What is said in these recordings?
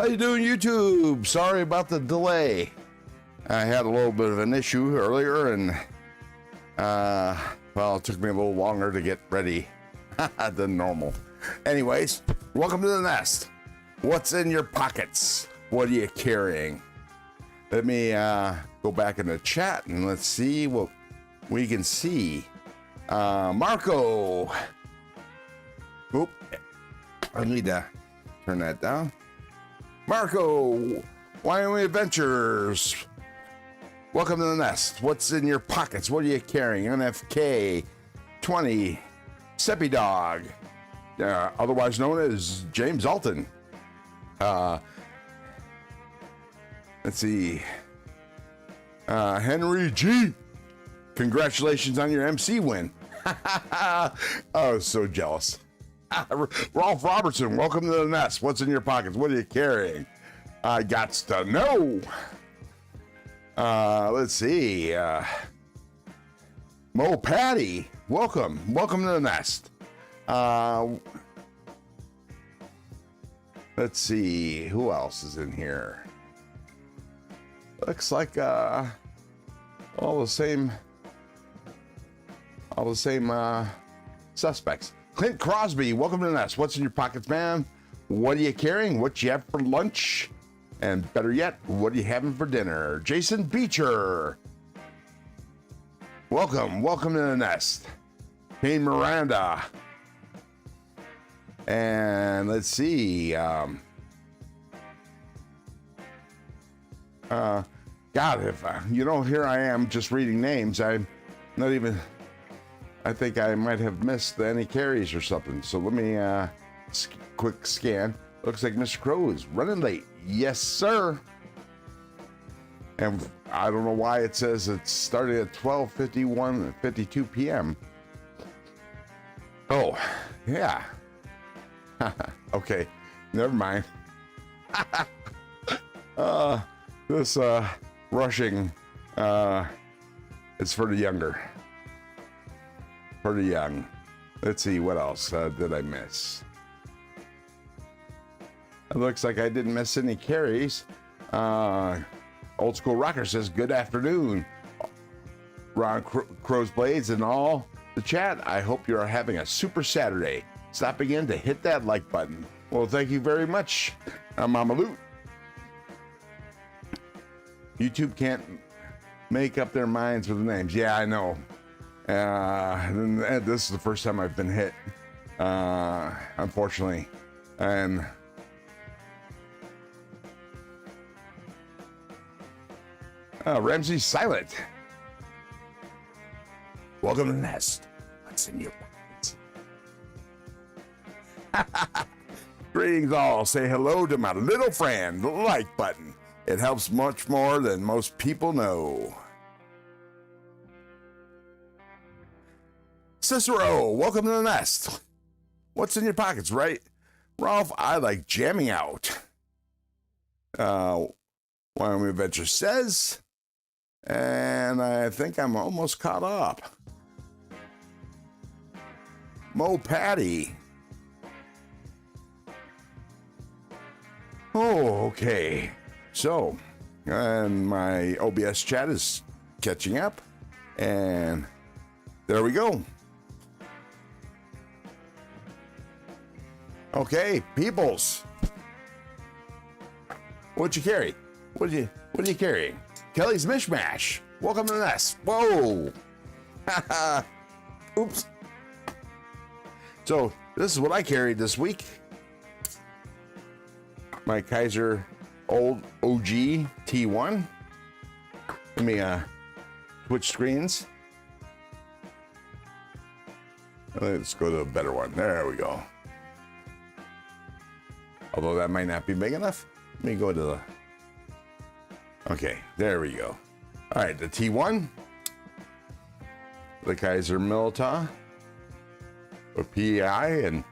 How you doing, YouTube? Sorry about the delay. I had a little bit of an issue earlier, and well, it took me a little longer to get ready than normal. Anyways, welcome to the nest. What's in your pockets? What are you carrying? Let me go back in the chat and let's see what we can see. Marco. Oop. I need to turn that down. Marco, Wyoming Adventures. Welcome to the nest. What's in your pockets? What are you carrying? NFK 20. Seppy Dog. Otherwise known as James Alton. Let's see. Henry G. Congratulations on your MC win. Oh, so jealous. Rolf Robertson, welcome to the nest. What's in your pockets? What are you carrying? I gots to know. Let's see. Mo Patty, welcome. Welcome to the nest. Let's see. Who else is in here? Looks like all the same suspects. Clint Crosby, welcome to the nest. What's in your pockets, man? What are you carrying? What you have for lunch? And better yet, what are you having for dinner? Jason Beecher, welcome to the nest. Kane Miranda, and let's see. God, if here I am just reading names. I'm not even. I think I might have missed any carries or something. So let me quick scan. Looks like Mr. Crow is running late. Yes, sir. And I don't know why it says it's starting at 12:51, 52 p.m. Oh, yeah. Okay, never mind. This rushing, it's for the younger. Pretty young. Let's see, what else did I miss? It looks like I didn't miss any carries. Old School Rocker says, good afternoon. Ron Crow's Blades and all the chat. I hope you're having a super Saturday. Stopping in to hit that like button. Well, thank you very much, Mama Loot. YouTube can't make up their minds with the names. Yeah, I know. This is the first time I've been hit, unfortunately, and Ramsey's silent. Welcome to the nest. What's in your pockets? Greetings all. Say hello to my little friend, the like button. It helps much more than most people know. Cicero, welcome to the nest. What's in your pockets, right? Ralph, I like jamming out. Wyoming Adventure says, and I think I'm almost caught up. Mo Patty. Oh, okay. So, and my OBS chat is catching up, and there we go. Okay, peoples. What you carry? What are you carrying? Kelly's Mishmash. Welcome to the nest. Whoa. Oops. So this is what I carried this week. My Kaiser old OG T1. Let me switch screens. Let's go to a better one. There we go. Although that might not be big enough. Let me go to the... Okay, there we go. All right, the T1. The Kaiser Milita. With PEI and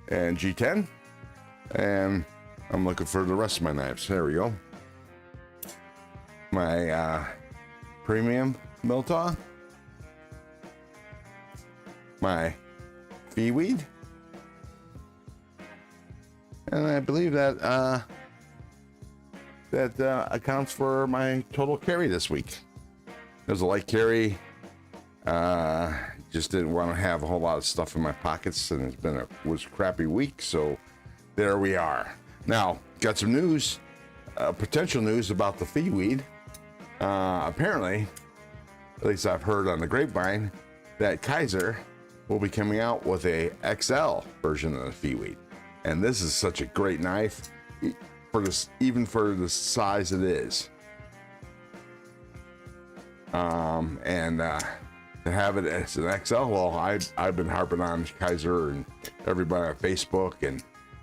G10. And I'm looking for the rest of my knives. There we go. My premium Milita. My Beeweed. And I believe that that accounts for my total carry this week. It was a light carry. Just didn't want to have a whole lot of stuff in my pockets, and was a crappy week, so there we are. Now, got some news, potential news about the feed weed. Apparently, at least I've heard on the grapevine, that Kaiser will be coming out with a XL version of the feed weed. And this is such a great knife for this, even for the size it is. To have it as an XL, well, I've been harping on Kaiser and everybody on Facebook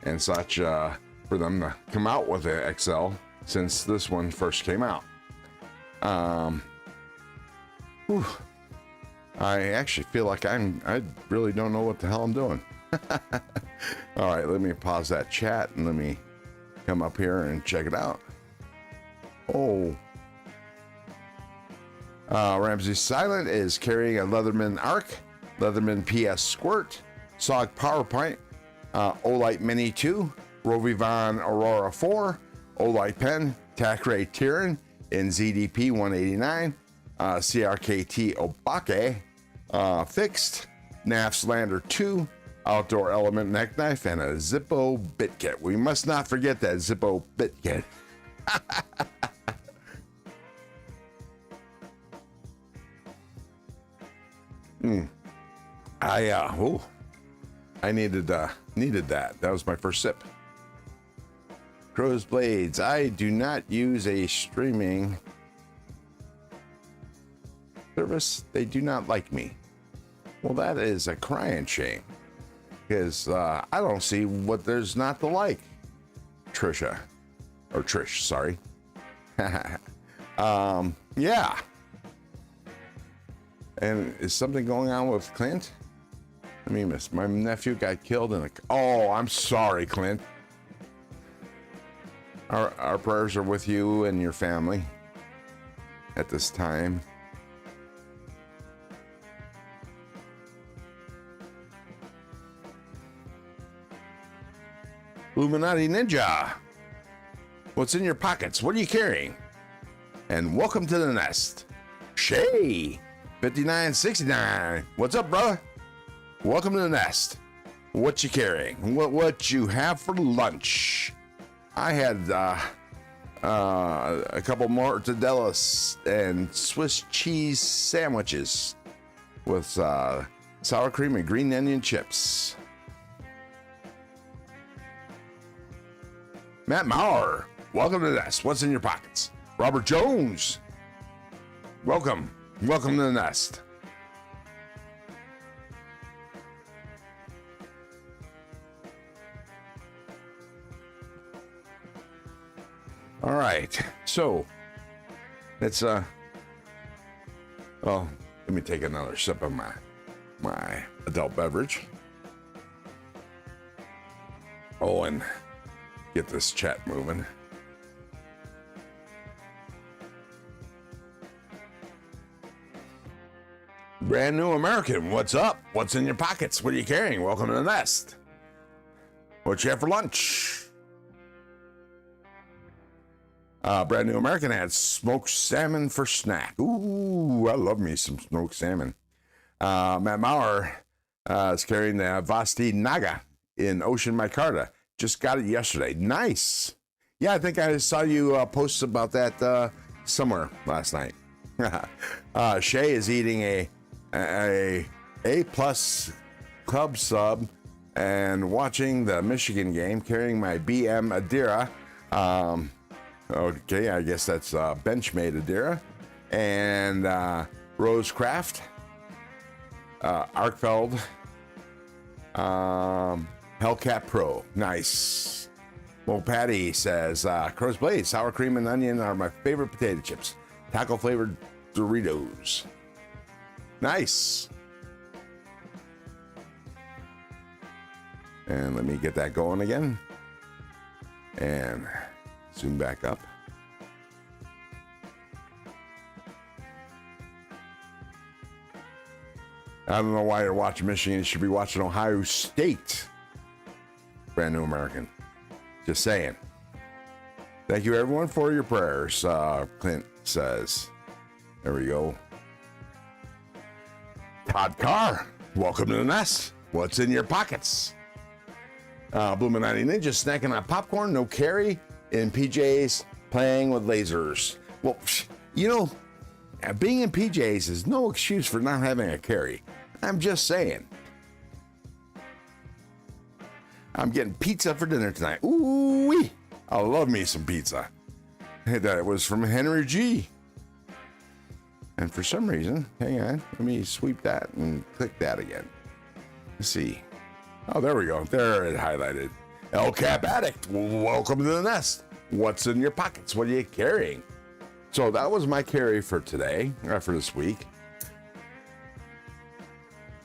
and such for them to come out with an XL since this one first came out. I actually feel like I really don't know what the hell I'm doing. All right, let me pause that chat and let me come up here and check it out. Oh. Ramsey Silent is carrying a Leatherman Arc, Leatherman PS Squirt, SOG PowerPoint, Olight Mini 2, Rovivon Aurora 4, Olight Pen, Tacray Tyran in ZDP 189, CRKT Obake, Fixed, NAF's Lander 2, Outdoor Element Neck Knife, and a Zippo Bit Kit. We must not forget that Zippo Bit Kit. I needed that. That was my first sip. Crow's Blades. I do not use a streaming service. They do not like me. Well, that is a crying shame, because I don't see what there's not to like. Trish, sorry. Yeah. And is something going on with Clint? I mean, my nephew got killed in a... Oh, I'm sorry, Clint. Our prayers are with you and your family at this time. Illuminati Ninja. What's in your pockets? What are you carrying? And welcome to the nest. Shay. 5969. What's up, brother? Welcome to the nest. What you carrying? What you have for lunch? I had a couple mortadellas and Swiss cheese sandwiches with sour cream and green onion chips. Matt Maurer, welcome to the nest. What's in your pockets? Robert Jones, welcome to the nest. All right, so let's well, let me take another sip of my adult beverage. Oh, and get this chat moving. Brand New American, what's up? What's in your pockets? What are you carrying? Welcome to the nest. What you have for lunch? Brand New American had smoked salmon for snack. Ooh, I love me some smoked salmon. Matt Maurer is carrying the Vasti Naga in Ocean Micarta. Just got it yesterday. Nice. Yeah, I think I saw you post about that somewhere last night. Shay is eating a plus club sub and watching the Michigan game, carrying my BM Adira. Okay, I guess that's Benchmade Adira. And Rosecraft, Arkfeld, Hellcat Pro. Nice. Well, Patty says, Crow's Blade, sour cream and onion are my favorite potato chips. Taco flavored Doritos. Nice. And let me get that going again. And zoom back up. I don't know why you're watching Michigan. You should be watching Ohio State. Brand New American. Just saying. Thank you, everyone, for your prayers, Clint says. There we go. Todd Carr, welcome to the nest. What's in your pockets? Bloominati Ninja snacking on popcorn, no carry, in PJs, playing with lasers. Well, you know, being in PJs is no excuse for not having a carry. I'm just saying. I'm getting pizza for dinner tonight. Ooh-wee. I love me some pizza. That was from Henry G. And for some reason, hang on, let me sweep that and click that again. Let's see. Oh, there we go. There it highlighted. El Cap Addict, welcome to the nest. What's in your pockets? What are you carrying? So that was my carry for today, for this week.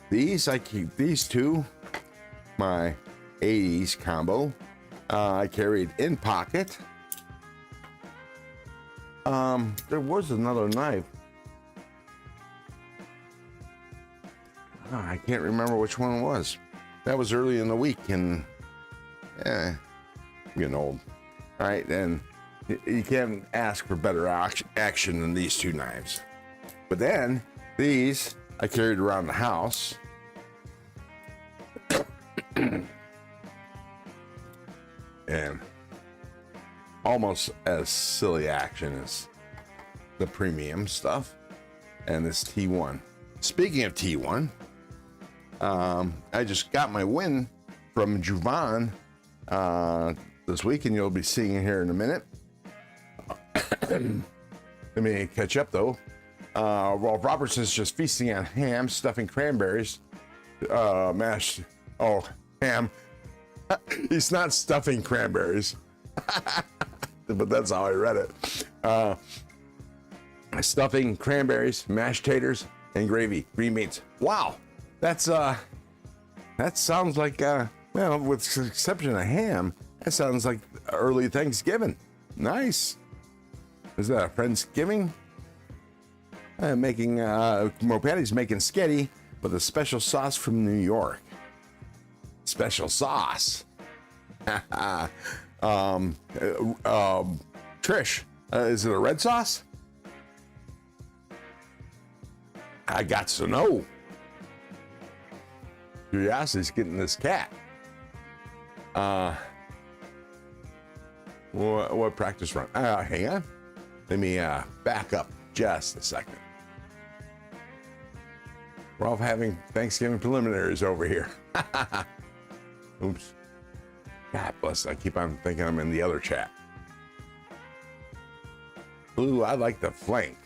These, I keep these two, my 80s combo. I carried in pocket. There was another knife. Oh, I can't remember which one it was. That was early in the week, and I'm getting old. All right, and you can't ask for better action than these two knives. But then these I carried around the house. And almost as silly action as the premium stuff. And this T1. Speaking of T1, I just got my win from Juvan this week, and you'll be seeing it here in a minute. Let me catch up though. While Robertson's just feasting on ham, stuffing cranberries, mashed, ham. He's not stuffing cranberries, but that's how I read it. Stuffing cranberries, mashed taters, and gravy, green beans. Wow, that sounds like well, with the exception of ham, that sounds like early Thanksgiving. Nice. Is that a Friendsgiving? Mopatti's making sketty with a special sauce from New York. Special sauce. Trish, is it a red sauce? I got to know. Curiosity's getting this cat. What practice run? Hang on. Let me back up just a second. We're all having Thanksgiving preliminaries over here. Oops. God bless. I keep on thinking I'm in the other chat. Blue, I like the flank.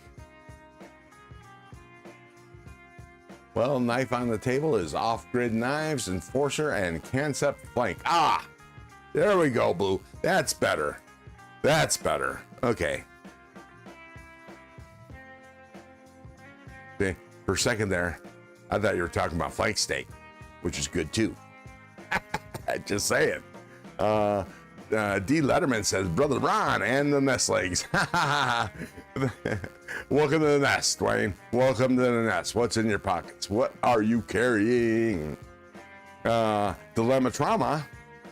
Well, knife on the table is off-grid knives, enforcer, and concept flank. Ah, there we go, Blue. That's better. That's better. Okay. Okay. For a second there, I thought you were talking about flank steak, which is good too. Just saying. D. Letterman says, Brother Ron and the nest legs. Welcome to the nest, Dwayne. Welcome to the nest. What's in your pockets? What are you carrying? Dilemma Trauma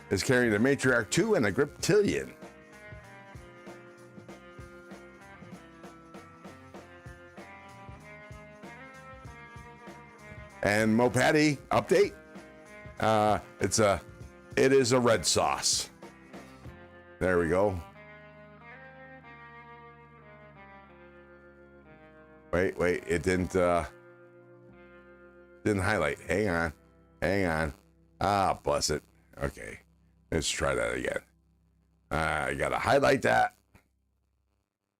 is carrying a Matriarch 2 and a Griptilian. And Mopatti update. It is a red sauce. There we go. Wait, it didn't highlight. Hang on. Ah, bless it. Okay, let's try that again. I gotta highlight that.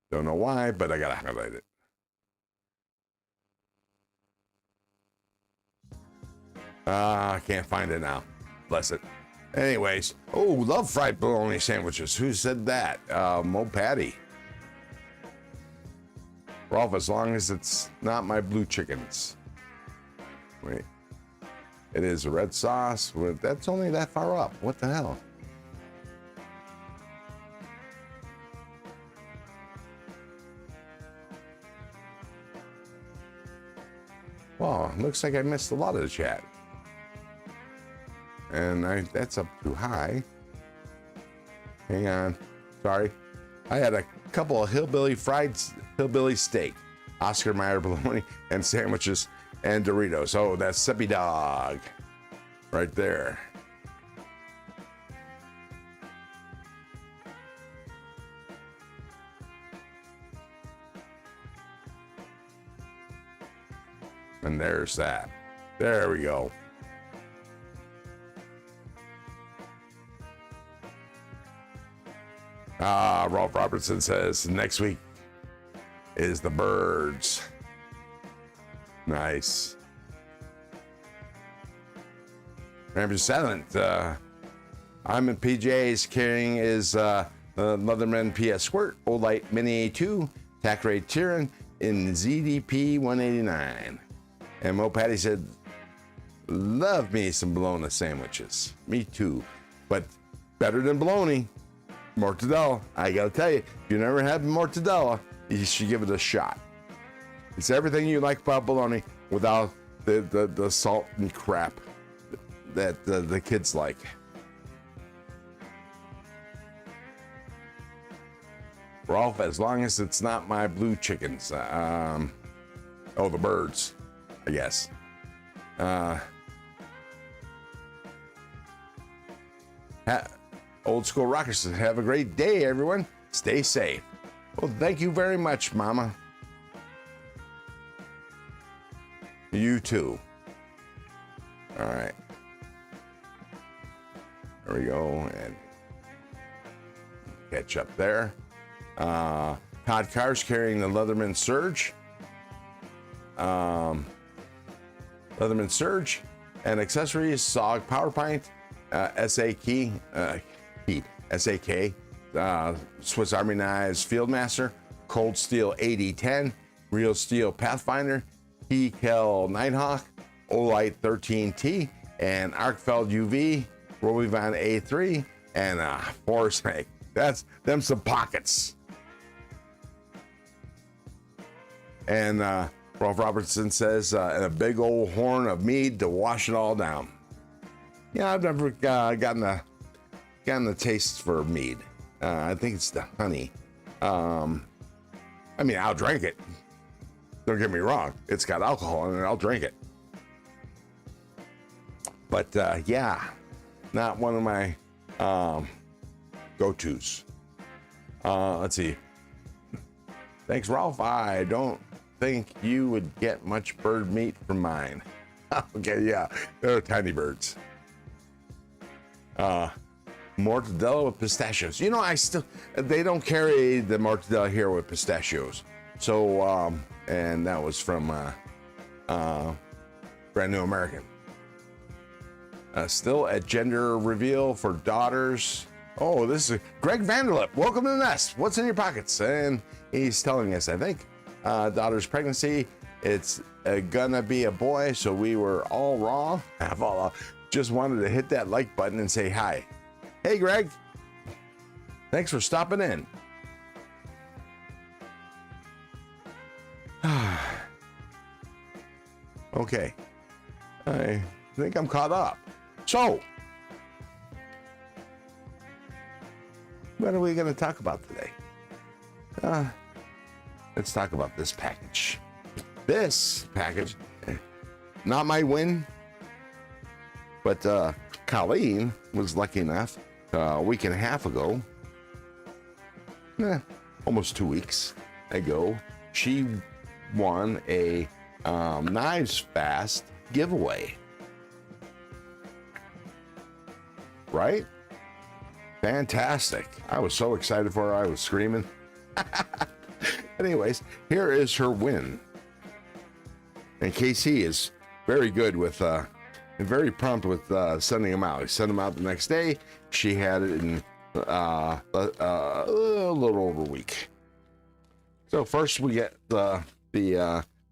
Don't know why, but I gotta highlight it. I can't find it now. Bless it. Anyways, love fried bologna sandwiches. Who said that? Mopatti. Rolf, as long as it's not my blue chickens. Wait. It is a red sauce. That's only that far up. What the hell? Well, looks like I missed a lot of the chat. And that's up too high. Hang on. Sorry. I had a couple of hillbilly steak, Oscar Mayer bologna, and sandwiches and Doritos. Oh, that's Sippy Dog right there. And there's that. There we go. Rolf Robertson says next week is the birds. Nice. Remember silent. I'm in PJs carrying is Leatherman PS Squirt, Old Light Mini A2, Tacray Tyran in ZDP 189. And Mo Patty said, love me some bologna sandwiches. Me too. But better than bologna, mortadella. I gotta tell you, if you never had mortadella, you should give it a shot. It's everything you like about bologna without the salt and crap that the kids like. Rolf, as long as it's not my blue chickens. Oh, the birds, I guess. Old School Rockers says, have a great day, everyone. Stay safe. Well, thank you very much, Mama. You too. All right. There we go. And catch up there. Todd Carr's carrying the Leatherman Surge. Leatherman Surge and accessories, SOG Power Pint, SAK, Swiss Army Knives Fieldmaster, Cold Steel 8010, Real Steel Pathfinder, Kel Nighthawk, Olight 13T, and Arkfeld UV, Robivon A3, and Forest Snake. That's them some pockets. And Rolf Robertson says, and a big old horn of mead to wash it all down. Yeah, I've never gotten the taste for mead. I think it's the honey. I mean, I'll drink it. Don't get me wrong. It's got alcohol in it. I'll drink it. But yeah, not one of my go-tos. Let's see. Thanks, Ralph. I don't think you would get much bird meat from mine. Okay, yeah, they're tiny birds. Mortadella with pistachios. You know, they don't carry the mortadella here with pistachios. So, and that was from Brand New American. Still at gender reveal for daughters. Oh, this is Greg Vanderlip. Welcome to the nest. What's in your pockets? And he's telling us, I think, daughter's pregnancy. It's gonna be a boy, so we were all wrong. Just wanted to hit that like button and say hi. Hey, Greg. Thanks for stopping in. Okay. I think I'm caught up. So, what are we going to talk about today? Let's talk about this package. This package, not my win, but Colleen was lucky enough a week and a half ago, almost 2 weeks ago, she won a Knives Fast giveaway. Right? Fantastic. I was so excited for her, I was screaming. Anyways, here is her win. And KC is very good with, and very prompt with sending them out. He sent them out the next day. She had it in a little over a week. So first we get the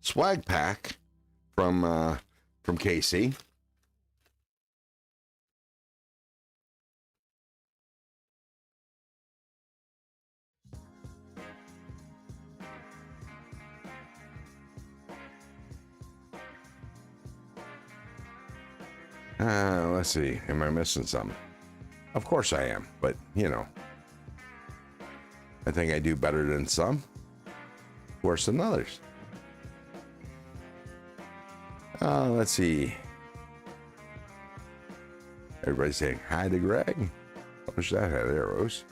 swag pack from KC. Let's see. Am I missing something? Of course I am, but you know. I think I do better than some, worse than others. Let's see. Everybody's saying hi to Greg. I wish that had arrows.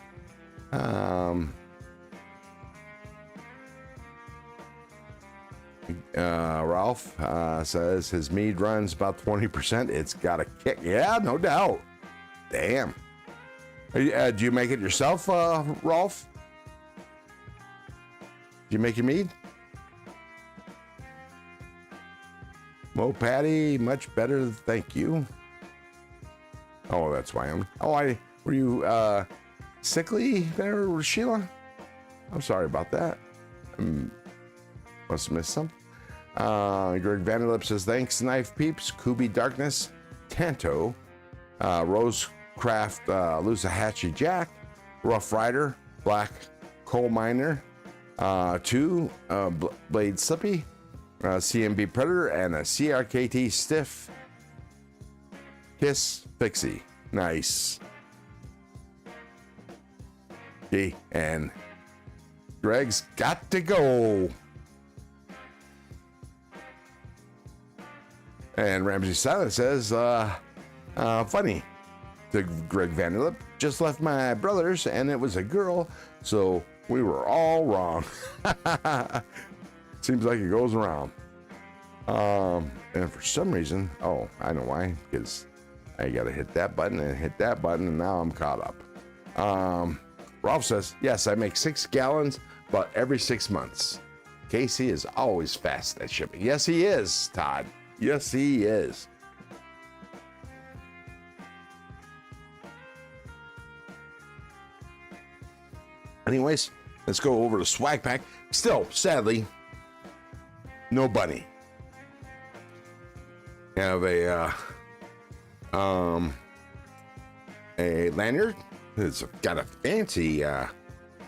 Ralph says his mead runs about 20%. It's got a kick. Yeah, no doubt. Damn. Do you make it yourself, Rolf? Do you make your mead? Mo Patty, much better, thank you. Oh, that's why I'm. Oh, were you sickly there, Sheila? I'm sorry about that. Must have missed something. Greg Vanderlip says thanks, Knife Peeps, Kubi Darkness, Tanto, Rosecraft, Lusahatchee Jack, Rough Rider, Black Coal Miner, 2 Blade Slippy, CMB Predator, and a CRKT Stiff Kiss Pixie. Nice. Okay, and Greg's got to go. And Ramsey Silent says, funny, to Greg Vanderlip, just left my brother's and it was a girl, so we were all wrong. Seems like it goes around. And for some reason, oh, I know why, because I gotta hit that button and hit that button, and now I'm caught up. Ralph says, yes, I make 6 gallons, but every 6 months. Casey is always fast at shipping. Yes, he is, Todd. Yes, he is. Anyways, let's go over to Swag Pack. Still, sadly, no bunny. Have a lanyard. It's got a fancy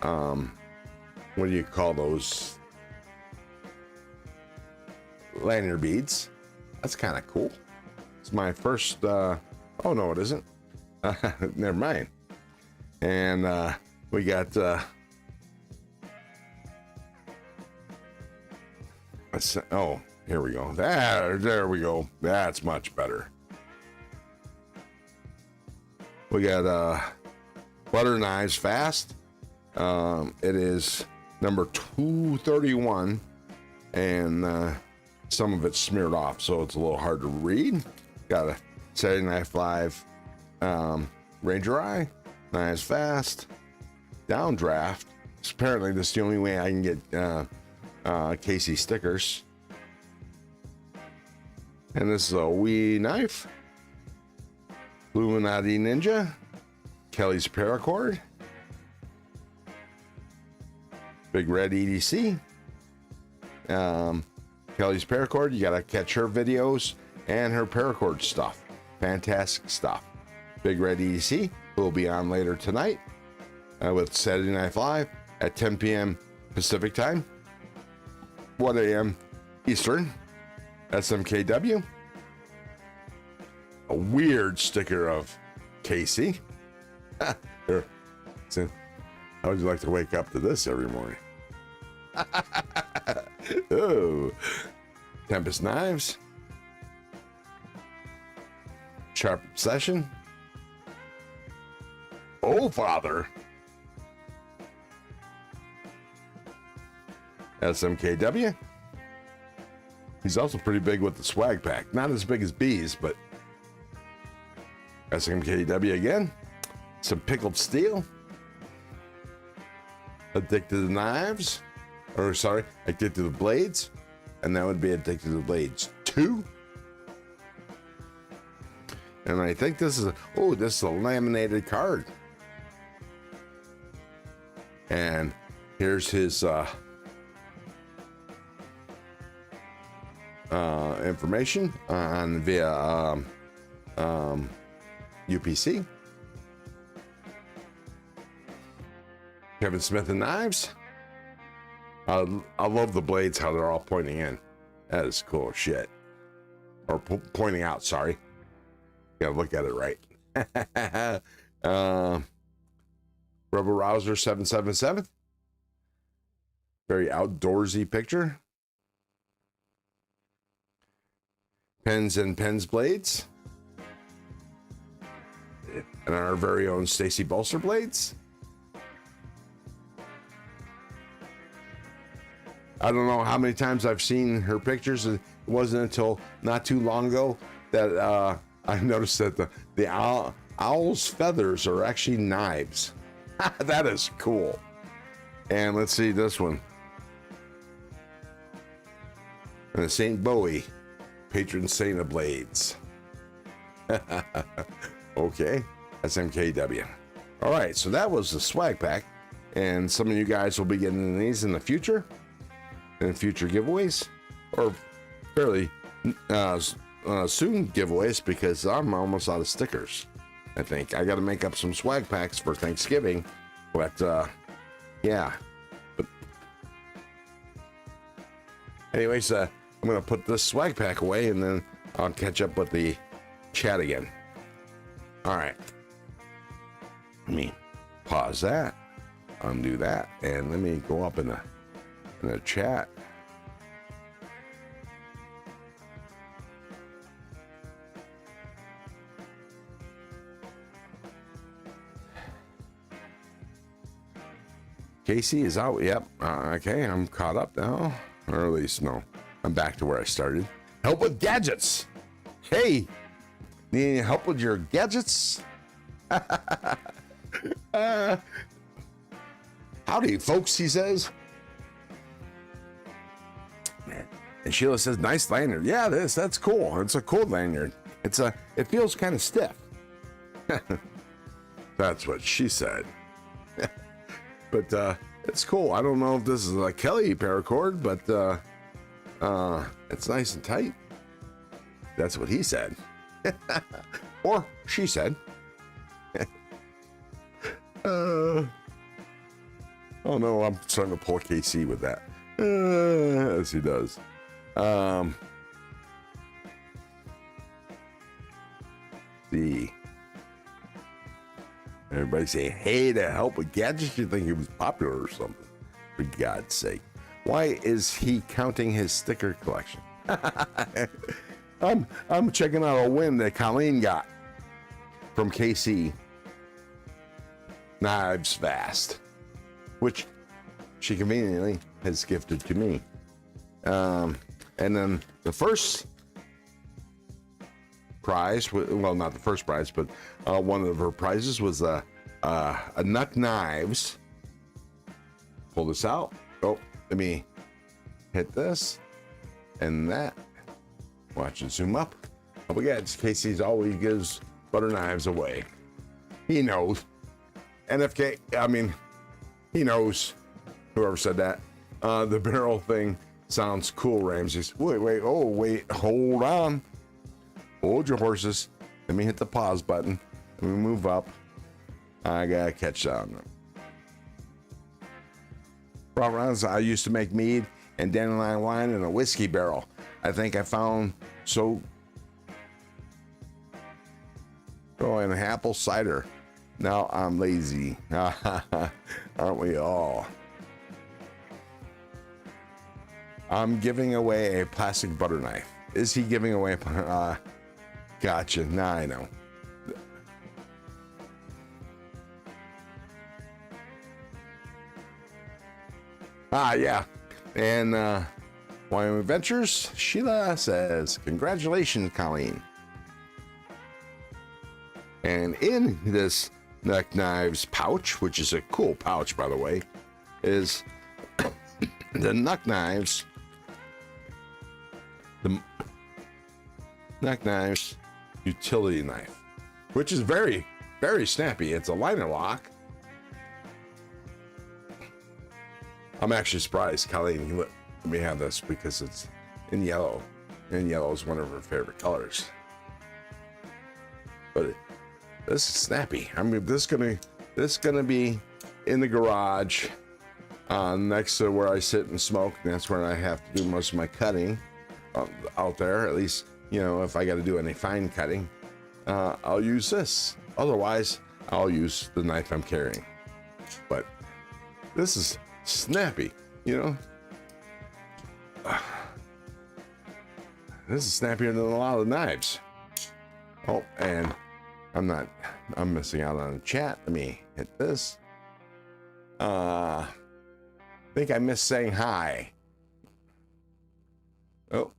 what do you call those? Lanyard beads. That's kind of cool. It's my first oh no, it isn't. Never mind. And we got oh, here we go. There we go. That's much better. We got butter knives fast. It is number 231, and some of it's smeared off, so it's a little hard to read. Got a Saturday Night Live Ranger Eye, knives fast, downdraft. Apparently, this is the only way I can get Casey stickers. And this is a wee knife, Illuminati Ninja, Kelly's Paracord, Big Red EDC, Kelly's Paracord. You gotta catch her videos and her paracord stuff. Fantastic stuff. Big Red EDC will be on later tonight with Saturday Night Live at 10 p.m. Pacific time, 1 a.m. Eastern. SMKW. A weird sticker of Casey. Here. How would you like to wake up to this every morning? Oh, Tempest Knives, Sharp Obsession, Oh Father, SMKW. He's also pretty big with the swag pack. Not as big as Bees, but SMKW again. Some Pickled Steel. Addicted to Knives. Or sorry, Addicted to the Blades. And that would be Addicted to the Blades 2. And I think this is this is a laminated card. And here's his information on via UPC. Kevin Smith and Knives. I love the blades, how they're all pointing in. That is cool shit. Or pointing out, sorry. Gotta look at it right. Rebel Rouser 777. Very outdoorsy picture. Pens and Pens blades. And our very own Stacy Bolster blades. I don't know how many times I've seen her pictures. It wasn't until not too long ago that I noticed that the owl's feathers are actually knives. That is cool. And let's see this one. And the St. Bowie, patron saint of blades. Okay, that's MKW. All right, so that was the swag pack. And some of you guys will be getting these in the future. In future giveaways, or fairly soon giveaways, because I'm almost out of stickers. I think I got to make up some swag packs for Thanksgiving, but yeah. But anyways, I'm gonna put this swag pack away, and then I'll catch up with the chat again. All right, let me pause that, undo that, and let me go up in the chat. Casey is out. Yep. Okay, I'm caught up now, or at least no, I'm back to where I started. Help with gadgets. Hey, need any help with your gadgets? Howdy, folks, he says. And Sheila says, nice lanyard. Yeah, that's cool. It's a cool lanyard. It feels kind of stiff. That's what she said. But it's cool. I don't know if this is a Kelly paracord, but it's nice and tight. That's what he said. Or she said. Oh no, I'm starting to pull KC with that. As he does. See. Everybody say, hey, to help with gadgets? You think he was popular or something? For God's sake. Why is he counting his sticker collection? I'm checking out a win that Colleen got from KC. Knives Fast, which she conveniently has gifted to me. And then the first prize, well, not the first prize, but one of her prizes was a Nuck Knives. Pull this out. Oh, let me hit this and that. Watch it zoom up. Oh, but yeah, it's Casey's always gives butter knives away. He knows. NFK, I mean, he knows. Whoever said that. The barrel thing sounds cool, Ramses. Wait, hold on. Hold your horses. Let me hit the pause button. Let me move up. I gotta catch down. I used to make mead and dandelion wine in a whiskey barrel. I think I found and apple cider. Now I'm lazy. Aren't we all? I'm giving away a plastic butter knife. Is he giving away a gotcha. Now I know. Yeah. And Wyoming Adventures, Sheila says, congratulations, Colleen. And in this Nuck Knives pouch, which is a cool pouch, by the way, is the Nuck Knives. The Nuck Knives utility knife, which is very, very snappy. It's a liner lock. I'm actually surprised Colleen let me have this because it's in yellow, and yellow is one of her favorite colors. But this is snappy. I mean, this is gonna be in the garage, next to where I sit and smoke. And that's where I have to do most of my cutting out there. At least, you know, if I got to do any fine cutting, I'll use this. Otherwise, I'll use the knife I'm carrying. But this is snappy. you know, this is snappier than a lot of the knives. Oh, and I'm missing out on the chat. Let me hit this. I think I missed saying hi. Oh.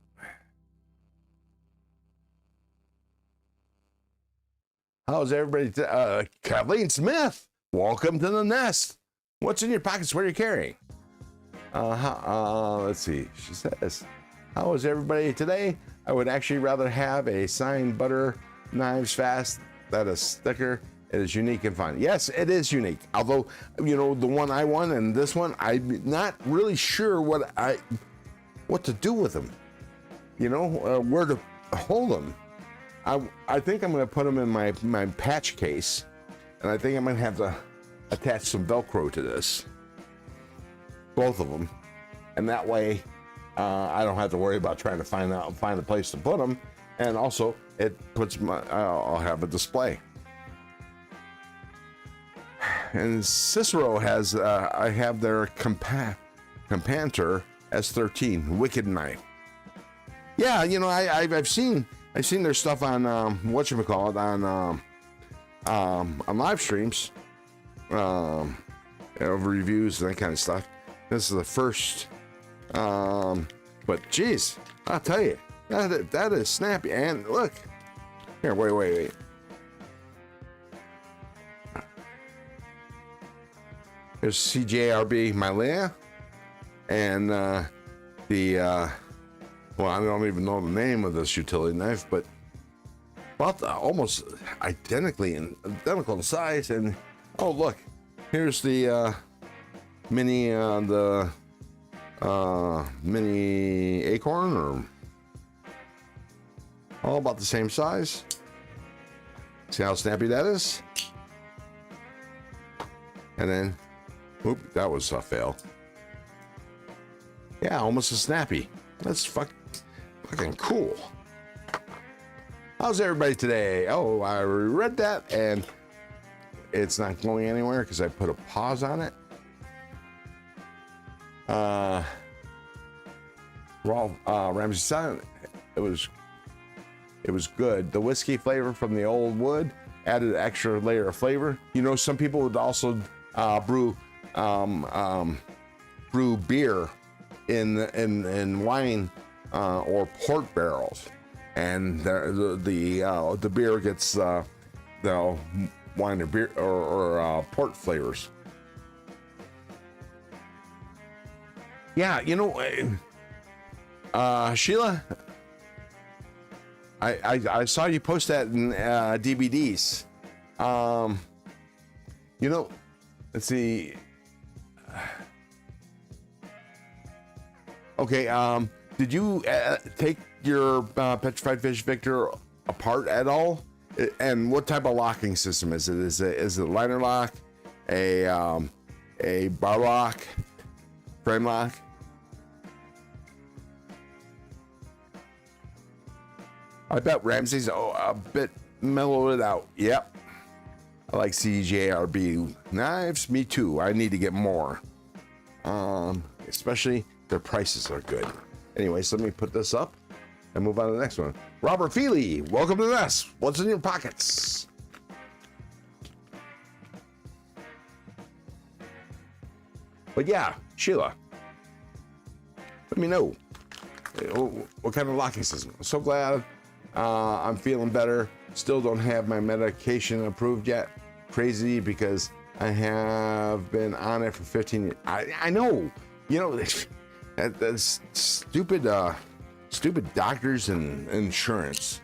How's everybody? Kathleen Smith, welcome to the nest. What's in your pockets? What are you carrying? Let's see. She says, how is everybody today? I would actually rather have a signed butter knives fast than a sticker. It is unique and fun. Yes, it is unique. Although, you know, the one I won and this one, I'm not really sure what to do with them. You know, where to hold them. I think I'm going to put them in my patch case, and I think I'm going to have to attach some Velcro to this. Both of them, and that way I don't have to worry about trying to find a place to put them, and also it puts I'll have a display. And Cicero has I have their Companter S13 Wicked knife. Yeah, you know, I've seen their stuff on whatchamacallit on live streams, of reviews and that kind of stuff. This is the first, but geez, I'll tell you, that is snappy. And look, here, wait. There's CJRB Mylea, and well, I don't even know the name of this utility knife, but about almost identical in size. And oh, look, here's the mini mini acorn, or all about the same size. See how snappy that is? And then, oop, that was a fail. Yeah, almost as snappy. That's fucking cool. How's everybody today? Oh, I read that, and it's not going anywhere because I put a pause on it. Ramsey Silent, it was good. The whiskey flavor from the old wood added an extra layer of flavor. You know, some people would also brew beer in wine or port barrels, and the beer gets the wine or beer or port flavors. Yeah, you know, Sheila, I saw you post that in DVDs. You know, let's see. Okay, did you take your Petrified Fish Victor apart at all? And what type of locking system is it? Is it a liner lock, a bar lock, frame lock? I bet Ramsey's a bit mellowed it out. Yep. I like CJRB knives. Me too. I need to get more. Especially their prices are good. Anyways, let me put this up and move on to the next one. Robert Feely, welcome to the nest. What's in your pockets? But yeah, Sheila, let me know what kind of locking system. I'm so glad I'm feeling better. Still don't have my medication approved yet. Crazy, because I have been on it for 15 years. I know, you know, that's stupid doctors and insurance.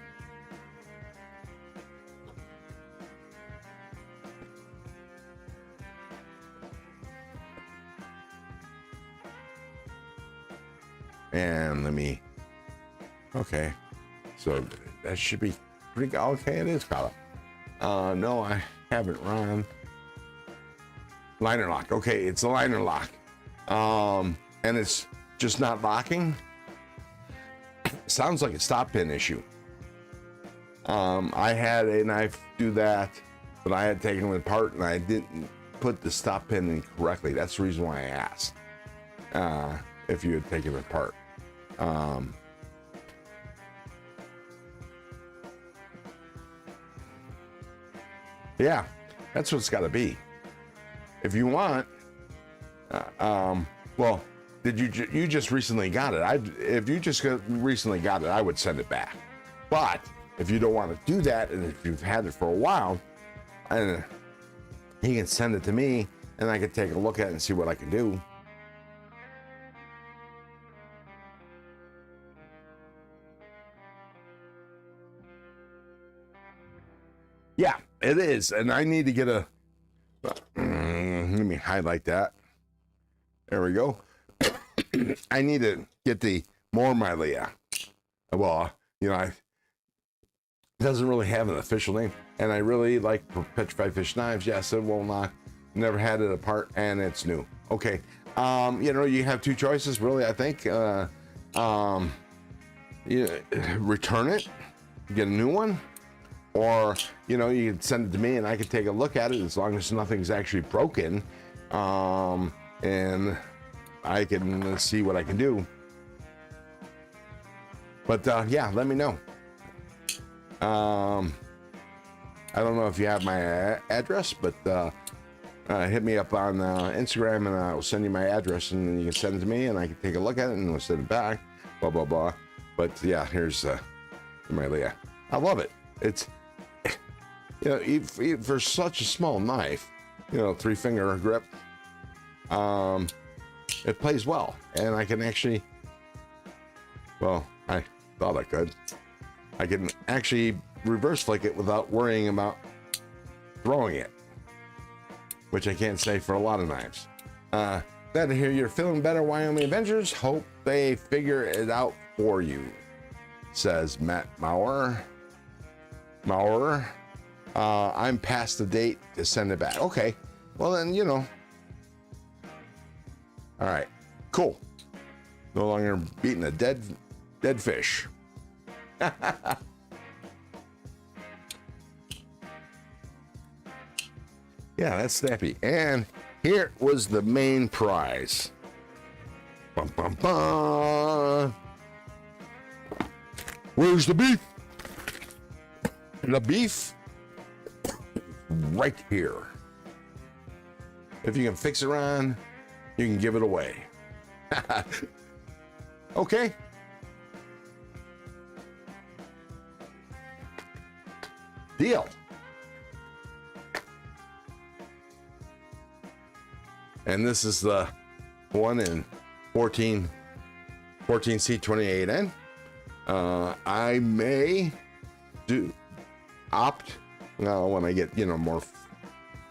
And let me, okay, so that should be pretty good. Okay, it is color. No, I haven't run liner lock. Okay, it's a liner lock, and it's just not locking. Sounds like a stop pin issue. I had a knife do that, but I had taken it apart and I didn't put the stop pin in correctly. That's the reason why I asked. if you had taken it apart. Yeah, that's what it's got to be. If you want, well, you just recently got it? If you just recently got it, I would send it back. But if you don't want to do that, and if you've had it for a while, and he can send it to me, and I can take a look at it and see what I can do. Yeah, it is, and I need to get a. Let me highlight that. There we go. I need to get the more my Wiha. Well, you know, it doesn't really have an official name, and I really like petrified fish knives. Yes, it will not. Never had it apart, and it's new. Okay, you know, you have two choices, really. I think, you return it, get a new one. Or, you know, you can send it to me and I can take a look at it as long as nothing's actually broken. And I can see what I can do. But yeah, let me know. I don't know if you have my address, but hit me up on Instagram and I'll send you my address and then you can send it to me and I can take a look at it and we'll send it back. Blah, blah, blah. But yeah, here's my Wiha. I love it. It's, you know, for such a small knife, you know, 3-finger grip, it plays well. And I can actually, well, I thought I could. I can actually reverse flick it without worrying about throwing it, which I can't say for a lot of knives. Glad to hear you're feeling better, Wyoming Avengers. Hope they figure it out for you, says Matt Maurer. I'm past the date to send it back. Okay, well then, you know. All right, cool. No longer beating a dead fish. Yeah, that's snappy. And here was the main prize. Bum, bum, bum. Where's the beef? The beef right here. If you can fix it around, you can give it away. Okay. Deal. And this is the one in 14C28N. I may opt, well, when I get, you know, more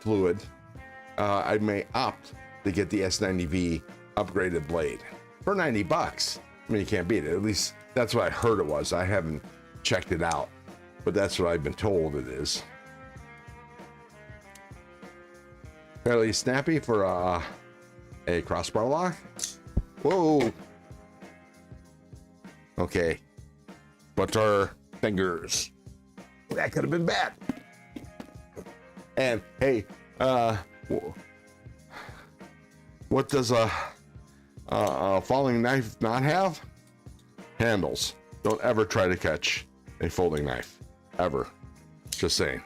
fluid, I may opt to get the S90V upgraded blade for $90. I mean, you can't beat it. At least that's what I heard it was. I haven't checked it out, but that's what I've been told it is. Fairly snappy for a crossbar lock. Whoa. Okay. Butter fingers. That could have been bad. And hey, what does a falling knife not have? Handles. Don't ever try to catch a folding knife, ever. Just saying.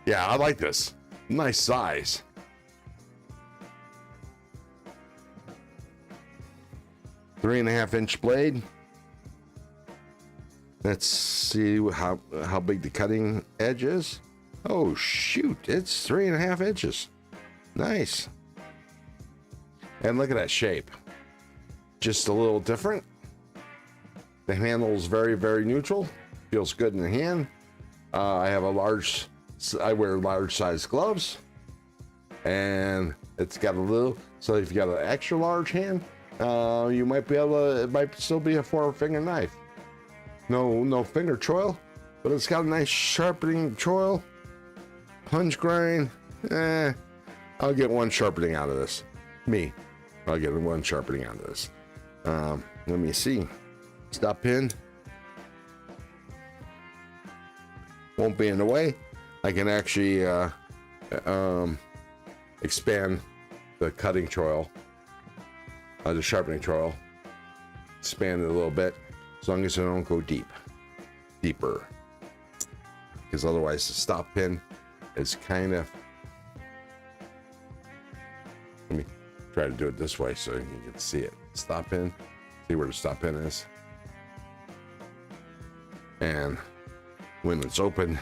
Yeah, I like this. Nice size. "3.5-inch blade. Let's see how big the cutting edge is. Oh shoot, it's 3.5 inches. Nice. And look at that shape. Just a little different. The handle's very, very neutral. Feels good in the hand. I wear large size gloves. And it's got a little, so if you got an extra large hand, you might be able to, it might still be a 4-finger knife. No finger choil, but it's got a nice sharpening choil. Punch grind. I'll get one sharpening out of this. I'll get one sharpening out of this. Let me see. Stop pin. Won't be in the way. I can actually expand the cutting choil the sharpening tool, expand it a little bit, as long as I don't go deeper, because otherwise the stop pin is kind of, let me try to do it this way so you can see it. Stop pin, see where the stop pin is, and when it's open,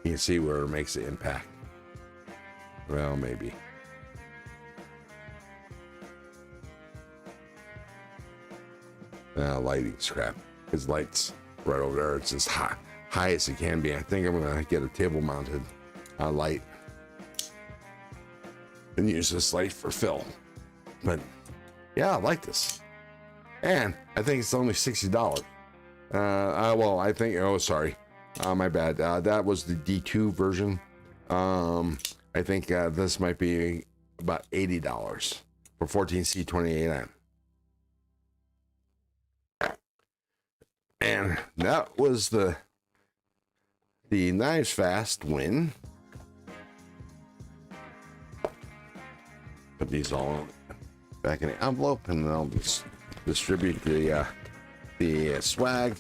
you can see where it makes the impact. Well, maybe. Lighting's crap. His light's right over there. It's as high as it can be. I think I'm gonna get a table mounted light and use this light for fill. But yeah, I like this, and I think it's only $60. Well, I think, oh, sorry, my bad. That was the D2 version. I think this might be about $80 for 14C28M. And that was the Knives Fast win. Put these all back in the envelope, and then I'll just distribute the swag.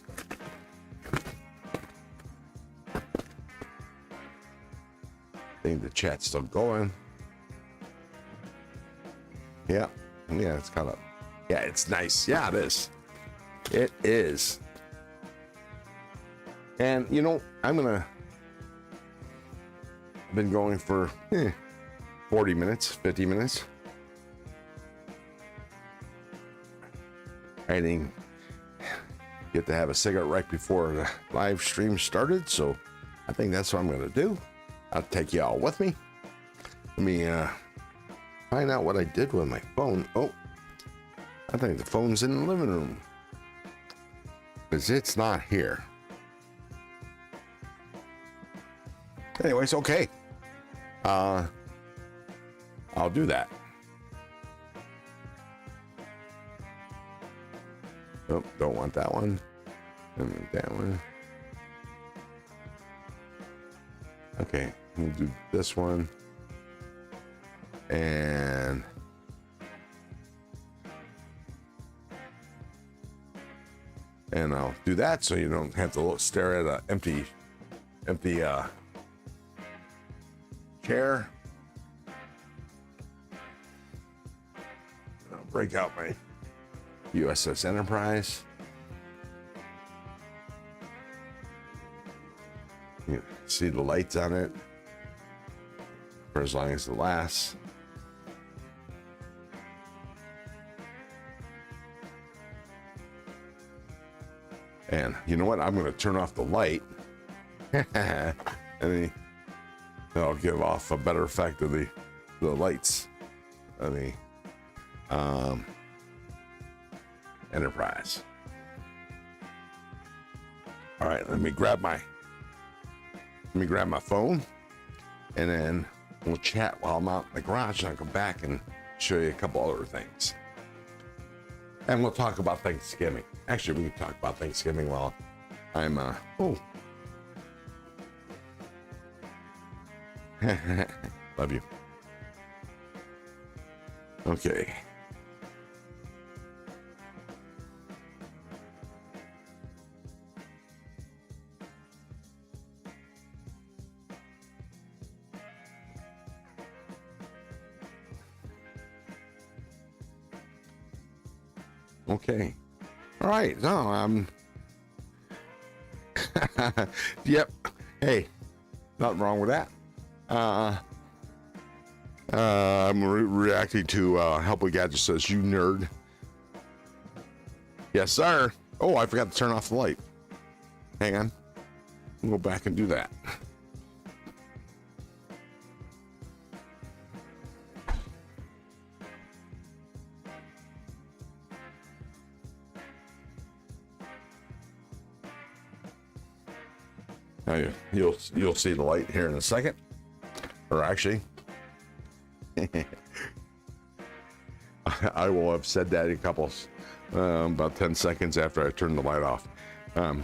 I think the chat's still going. Yeah, it's kind of, yeah, it's nice. Yeah, it is. It is. And you know, I've been going for 40 minutes, 50 minutes. I didn't get to have a cigarette right before the live stream started, so I think that's what I'm gonna do. I'll take you all with me. Let me find out what I did with my phone. Oh, I think the phone's in the living room, because it's not here. Anyways, okay. I'll do that. Oh, don't want that one. Don't want that one. Okay, we'll do this one. And I'll do that so you don't have to stare at an empty chair. I'll break out my USS Enterprise. You see the lights on it for as long as it lasts. And you know what? I'm going to turn off the light, and then that'll give off a better effect of the lights of the Enterprise. All right, let me grab my phone, and then we'll chat while I'm out in the garage, and I'll come back and show you a couple other things. And we'll talk about Thanksgiving. Actually, we can talk about Thanksgiving while I'm love you. Okay. Okay. All right. No, yep. Hey, nothing wrong with that. I'm reacting to Help with Gadget says, "You nerd." Yes, sir. Oh, I forgot to turn off the light. Hang on. We'll go back and do that. Now you'll see the light here in a second, or actually, I will have said that in a couple, about 10 seconds after I turn the light off. Time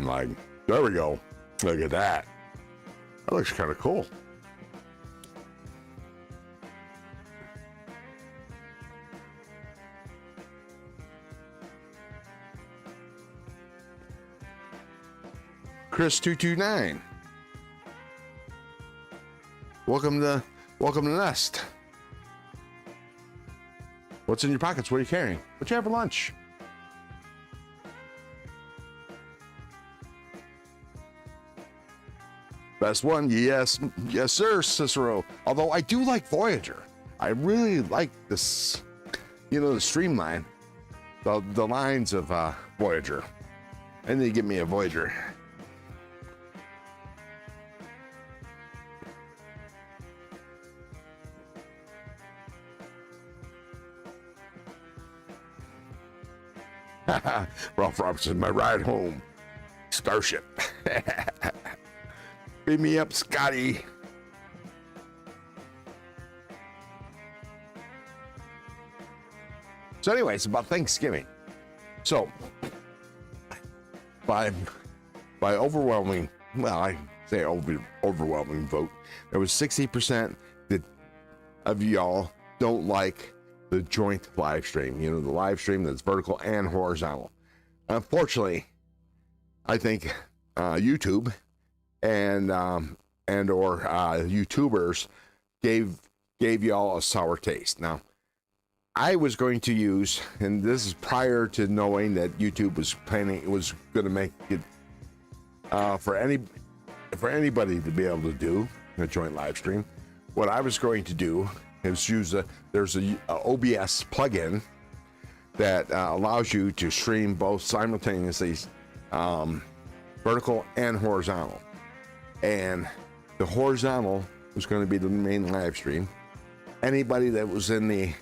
lag. There we go. Look at that. That looks kind of cool. Chris229. Welcome to Nest. What's in your pockets? What are you carrying? What you have for lunch? Best one, yes, sir, Cicero. Although I do like Voyager. I really like this, the streamline, the lines of Voyager. And then you give me a Voyager. Ralph Robinson, my ride home. Starship. Beat me up, Scotty. So anyways, about Thanksgiving. So by overwhelming, well, I say overwhelming vote, there was 60% of y'all don't like the joint live stream, the live stream that's vertical and horizontal. Unfortunately, I think YouTube and or YouTubers gave y'all a sour taste. Now, I was going to use, and this is prior to knowing that YouTube was going to make it for anybody to be able to do a joint live stream. What I was going to do is use there's a OBS plugin that allows you to stream both simultaneously, vertical and horizontal. And the horizontal was going to be the main live stream. Anybody that was in the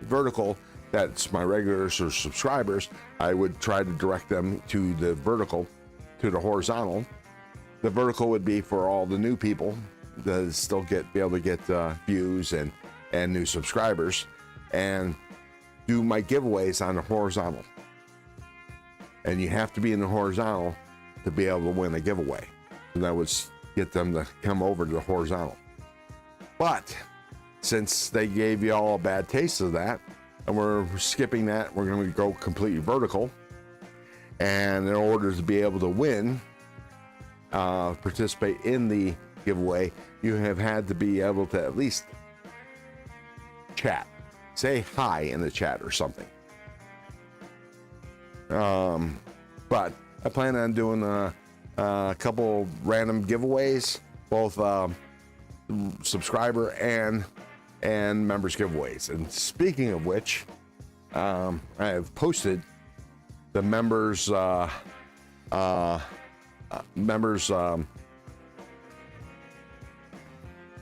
vertical, that's my regulars or subscribers, I would try to direct them to the vertical, to the horizontal. The vertical would be for all the new people that still be able to get views and new subscribers, and do my giveaways on the horizontal. And you have to be in the horizontal to be able to win a giveaway. And that would get them to come over to the horizontal. But since they gave you all a bad taste of that, and we're skipping that, we're going to go completely vertical. And in order to be able to win, participate in the giveaway, you have had to be able to at least chat, say hi in the chat or something. But I plan on doing a couple random giveaways, both subscriber and members giveaways. And speaking of which, I have posted the members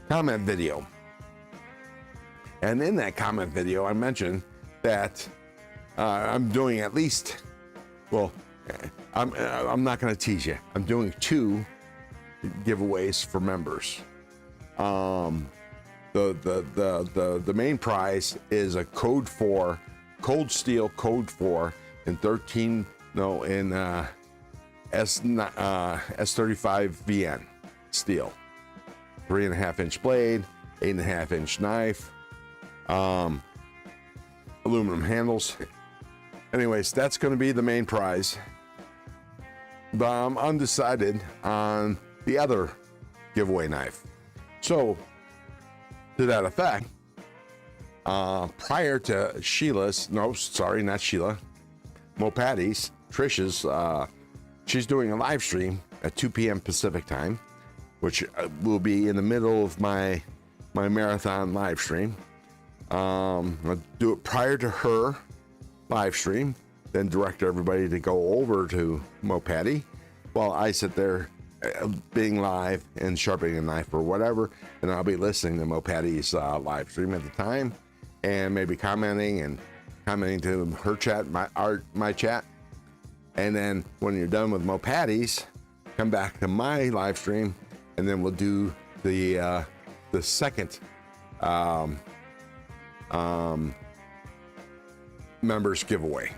comment video. And in that comment video, I mentioned that I'm doing at least, well, I'm not going to tease you. I'm doing 2 giveaways for members. The main prize is a Code 4, Cold Steel Code 4 in S35 VN steel, 3.5-inch blade, 8.5-inch knife, aluminum handles. Anyways, that's going to be the main prize, but I'm undecided on the other giveaway knife. So to that effect, prior to Mopatty's, Trish's, she's doing a live stream at 2 p.m. Pacific time, which will be in the middle of my marathon live stream. I'll do it prior to her live stream, then direct everybody to go over to Mopatty while I sit there being live and sharpening a knife or whatever, and I'll be listening to Mopatty's live stream at the time, and maybe commenting to her chat, my chat. And then when you're done with Mopatty's, come back to my live stream, and then we'll do the second members giveaway.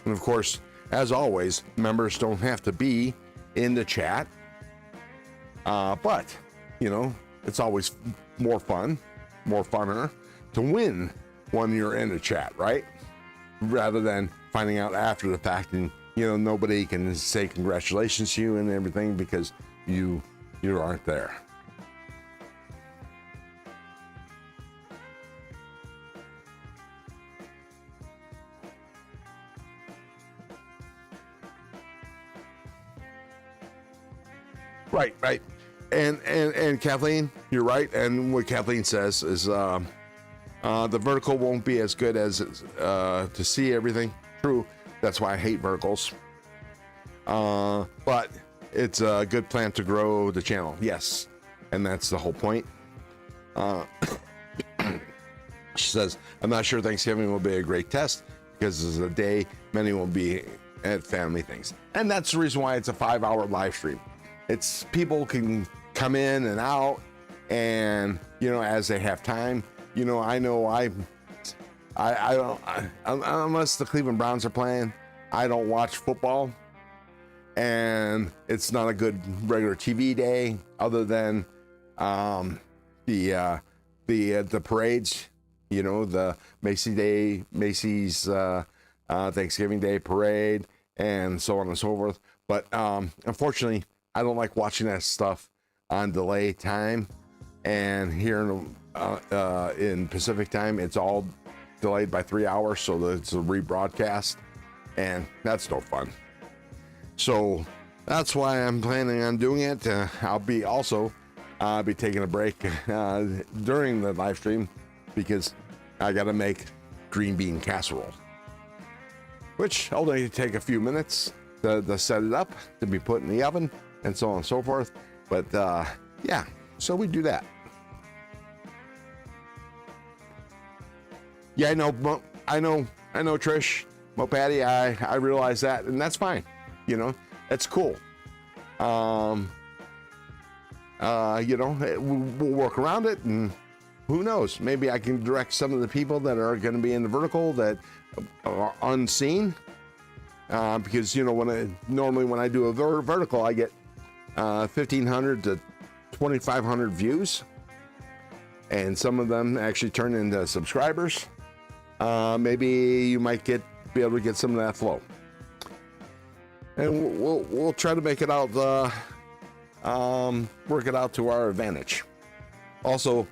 And of course, as always, members don't have to be in the chat, but you know, it's always more funner to win when you're in a chat, right? Rather than finding out after the fact and, you know, nobody can say congratulations to you and everything because you aren't there. Right. And Kathleen, you're right. And what Kathleen says is the vertical won't be as good as to see everything. True. That's why I hate verticals. But it's a good plan to grow the channel. Yes. And that's the whole point. She says, I'm not sure Thanksgiving will be a great test because it's a day many will be at family things. And that's the reason why it's a 5-hour live stream. It's people can come in and out and, you know, as they have time. You know I don't, unless the Cleveland Browns are playing, I don't watch football, and it's not a good regular TV day other than the parades, you know, the Macy's Thanksgiving Day parade and so on and so forth. But unfortunately, I don't like watching that stuff on delay time, and here in Pacific time, it's all delayed by 3 hours, so it's a rebroadcast, and that's no fun. So that's why I'm planning on doing it. I'll be taking a break during the live stream because I got to make green bean casserole, which will only take a few minutes to set it up to be put in the oven and so on and so forth. But yeah, so we do that. Yeah, I know, Trish, Patty, I realize that, and that's fine. You know, that's cool. You know, we'll work around it, and who knows? Maybe I can direct some of the people that are going to be in the vertical that are unseen. Because, you know, normally when I do a vertical, I get 1,500 to 2,500 views, and some of them actually turn into subscribers. Maybe you might be able to get some of that flow, and we'll try to make it out, work it out to our advantage. Also,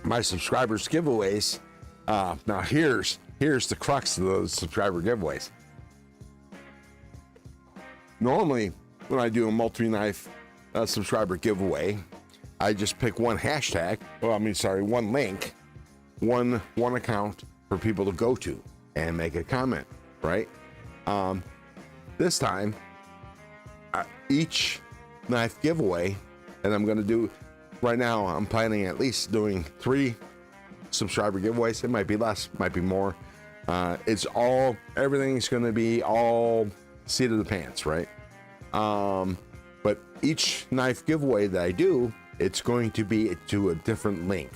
my subscribers giveaways. Now here's the crux of those subscriber giveaways. Normally, when I do a multi-knife subscriber giveaway, I just pick one hashtag. One link, one account for people to go to and make a comment, right? This time, each knife giveaway, and I'm going to do right now, I'm planning at least doing 3 subscriber giveaways. It might be less, might be more. Everything's going to be all seat of the pants, right? But each knife giveaway that I do, it's going to be to a different link.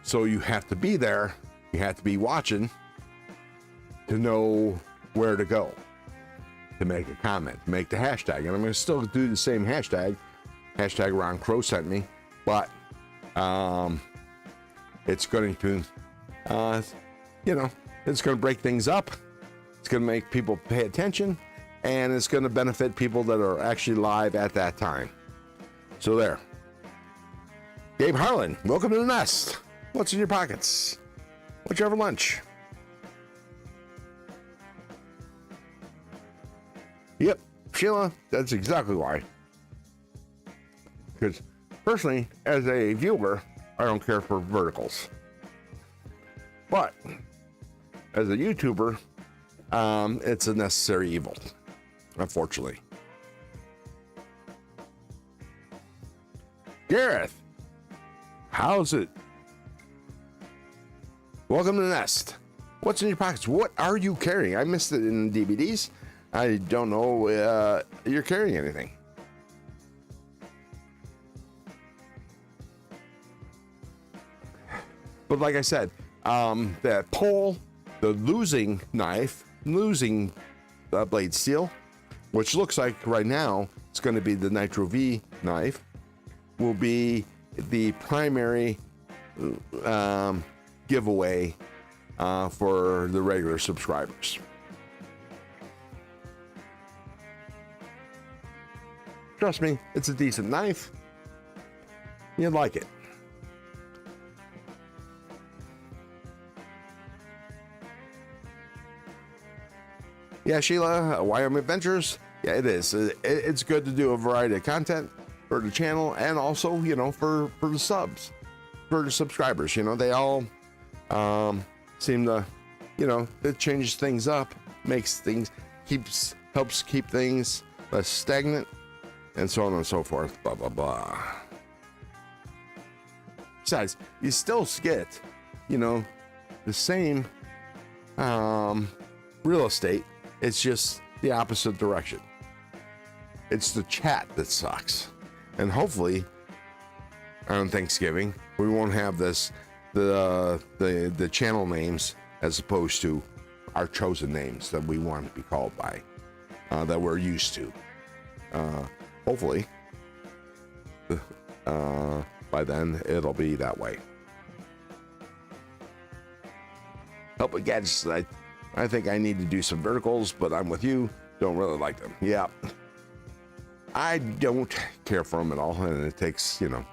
So you have to be there, you have to be watching to know where to go to make a comment, make the hashtag. And I'm going to still do the same hashtag Ron Crow sent me, but it's going to, you know, it's going to break things up. It's going to make people pay attention, and it's going to benefit people that are actually live at that time. So there. Gabe Harlan, welcome to the nest. What's in your pockets? What'd you have for lunch? Yep, Sheila, that's exactly why. Because personally, as a viewer, I don't care for verticals. But as a YouTuber, it's a necessary evil, unfortunately. Gareth, how's it? Welcome to the nest. What's in your pockets? What are you carrying? I missed it in the DVDs. I don't know you're carrying anything. But like I said, that pole, the losing blade steel, which looks like right now it's going to be the Nitro V knife. will be the primary giveaway for the regular subscribers. Trust me, it's a decent knife. You'd like it. Yeah, Sheila, Wyoming Adventures. Yeah, it is. It's good to do a variety of content for the channel, and also, you know, for the subs, for the subscribers. You know, they all seem to, you know, it changes things up, makes things, helps keep things less stagnant, and so on and so forth. Blah blah blah. Besides, you still get, you know, the same real estate. It's just the opposite direction. It's the chat that sucks. And hopefully on Thanksgiving, we won't have the channel names as opposed to our chosen names that we want to be called by, that we're used to. Hopefully, by then it'll be that way. Help with gadgets. I think I need to do some verticals, but I'm with you. Don't really like them. Yeah. I don't care for them at all, and it takes, you know,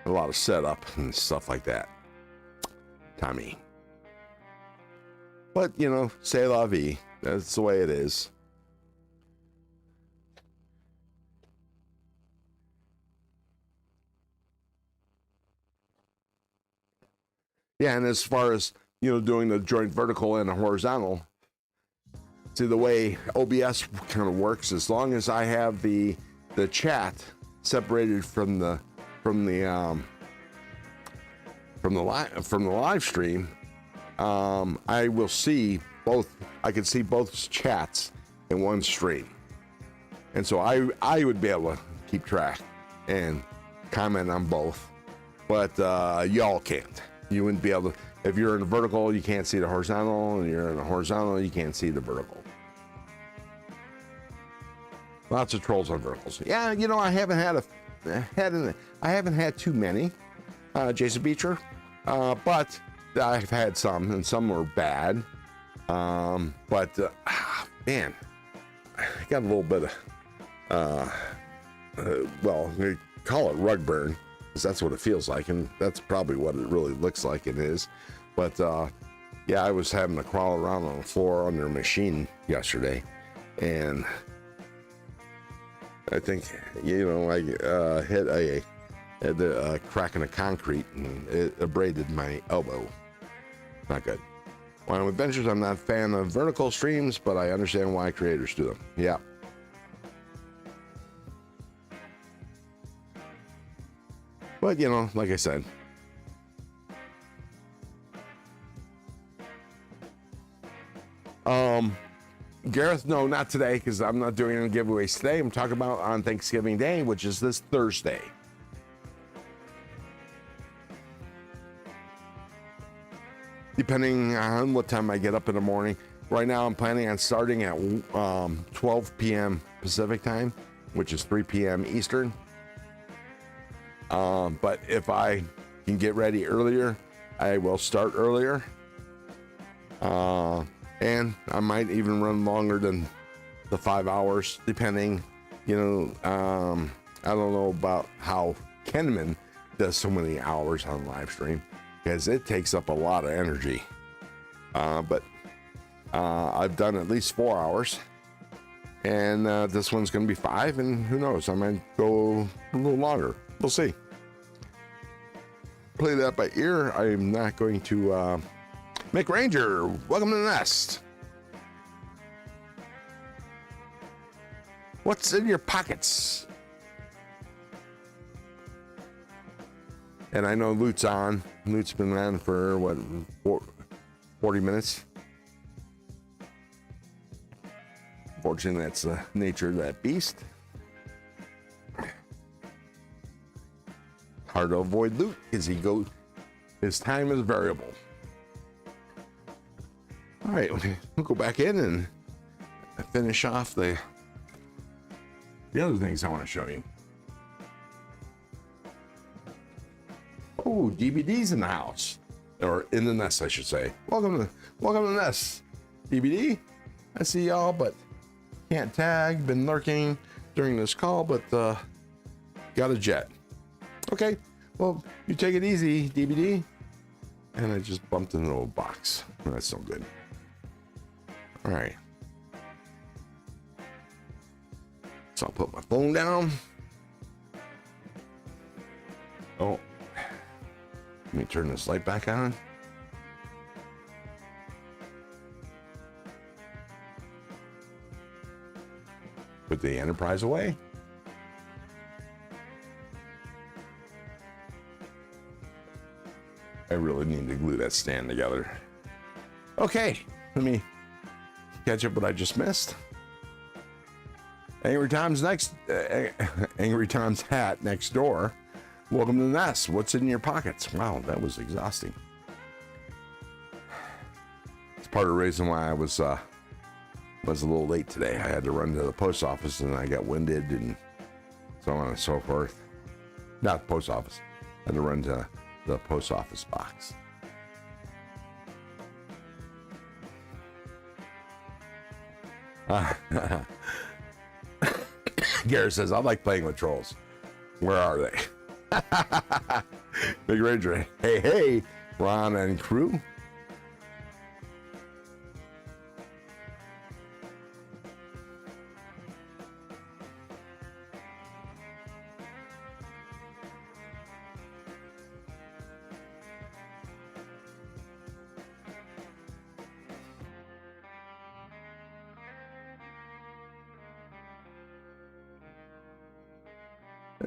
a lot of setup and stuff like that. Tommy. But, you know, c'est la vie. That's the way it is. Yeah, and as far as, you know, doing the joint vertical and the horizontal, see, the way OBS kind of works, as long as I have the chat separated from the live stream, I will see both. I can see both chats in one stream, and so I would be able to keep track and comment on both, but y'all can't. You wouldn't be able to. If you're in the vertical, you can't see the horizontal, and you're in the horizontal, you can't see the vertical. Lots of trolls on verticals. Yeah, you know, I haven't had too many, Jason Beecher, but I've had some, and some were bad. Man, I got a little bit of, well, we call it rug burn, because that's what it feels like, and that's probably what it really looks like it is. But yeah, I was having to crawl around on the floor under a machine yesterday, and I think, you know, I hit a crack in the concrete, and it abraded my elbow. Not good. Wyoming Adventures, I'm not a fan of vertical streams, but I understand why creators do them. Yeah. But, you know, like I said, Gareth, no, not today, because I'm not doing any giveaways today. I'm talking about on Thanksgiving Day, which is this Thursday. Depending on what time I get up in the morning. Right now, I'm planning on starting at 12 p.m. Pacific time, which is 3 p.m. Eastern. But if I can get ready earlier, I will start earlier. And I might even run longer than the 5 hours, depending, you know, I don't know about how Kenman does so many hours on live stream, because it takes up a lot of energy. But I've done at least 4 hours, and this one's going to be 5, and who knows, I might go a little longer. We'll see. Play that by ear. I'm not going to Mick Ranger, welcome to the nest. What's in your pockets? And I know Loot's on. Loot's been on for what, 40 minutes? Unfortunately, that's the nature of that beast. Hard to avoid Loot as he goes. His time is variable. All right, we'll go back in and finish off the other things I want to show you. Oh, DBD's in the house, or in the nest, I should say. Welcome to the nest, DBD. I see y'all, but can't tag. Been lurking during this call, but got a jet. Okay, well, you take it easy, DBD. And I just bumped into a box. That's no good. All right. So I'll put my phone down. Oh, let me turn this light back on. Put the Enterprise away. I really need to glue that stand together. Okay, let me catch up what I just missed. Angry Tom's Angry Tom's hat next door. Welcome to the nest. What's in your pockets? Wow, that was exhausting. It's part of the reason why I was a little late today. I had to run to the post office and I got winded and so on and so forth. Not the post office. I had to run to the post office box. Garrett says, I like playing with trolls. Where are they? Big Ranger. Hey, hey, Ron and crew.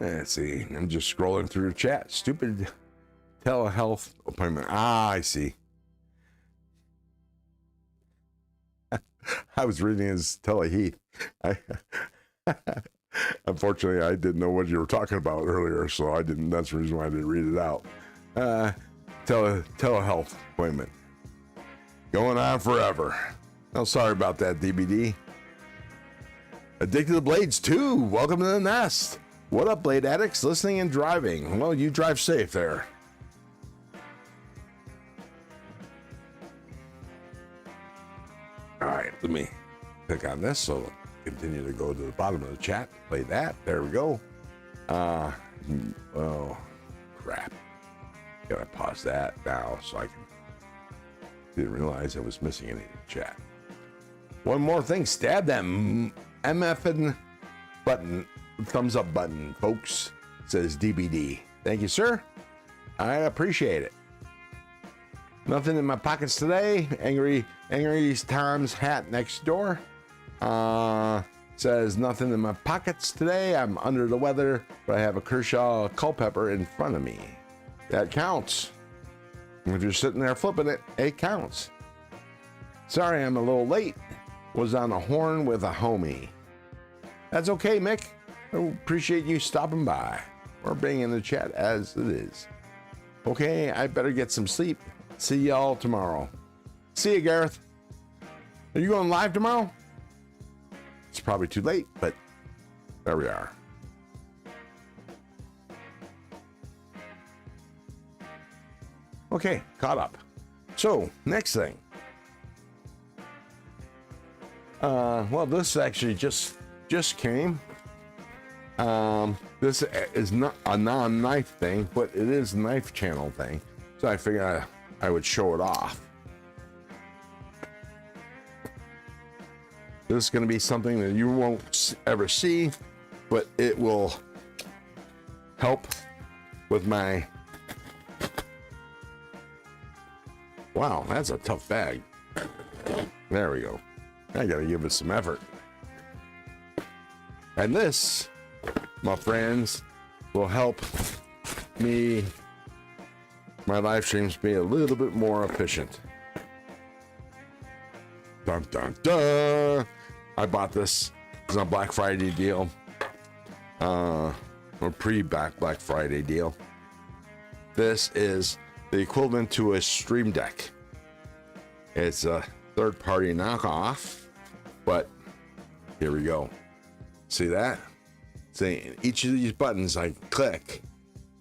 Let's see. I'm just scrolling through the chat. Stupid telehealth appointment. Ah, I see. I was reading his teleheath. Unfortunately, I didn't know what you were talking about earlier, so I didn't. That's the reason why I didn't read it out. Telehealth appointment. Going on forever. Oh, sorry about that, DBD. Addicted to Blades 2. Welcome to the nest. What up, Blade addicts? Listening and driving. Well, you drive safe there. All right, let me click on this so continue to go to the bottom of the chat. Play that. There we go. Oh, crap. Gotta pause that now so I can. Didn't realize I was missing any in the chat. One more thing. Stab that MFing button. Thumbs up button, folks. Says DBD. Thank you, sir. I appreciate it. Nothing in my pockets today. Angry Tom's hat next door. Says nothing in my pockets today. I'm under the weather, but I have a Kershaw Culpepper in front of me. That counts. If you're sitting there flipping it, it counts. Sorry, I'm a little late. Was on the horn with a homie. That's okay, Mick. I appreciate you stopping by or being in the chat as it is. Okay, I better get some sleep. See y'all tomorrow. See you, Gareth. Are you going live tomorrow? It's probably too late, but there we are. Okay, caught up. So, next thing. Well, this actually just came. This is not a non-knife thing, but it is a knife channel thing. So I figured I would show it off. This is going to be something that you won't ever see, but it will help with my... Wow, that's a tough bag. There we go. I got to give it some effort. And this, my friends, will help me, my live streams be a little bit more efficient. Dun, dun, dun. I bought this. It's a Black Friday deal. A pre-Black Friday deal. This is the equivalent to a Stream Deck. It's a third-party knockoff, but here we go. See that? See, each of these buttons I click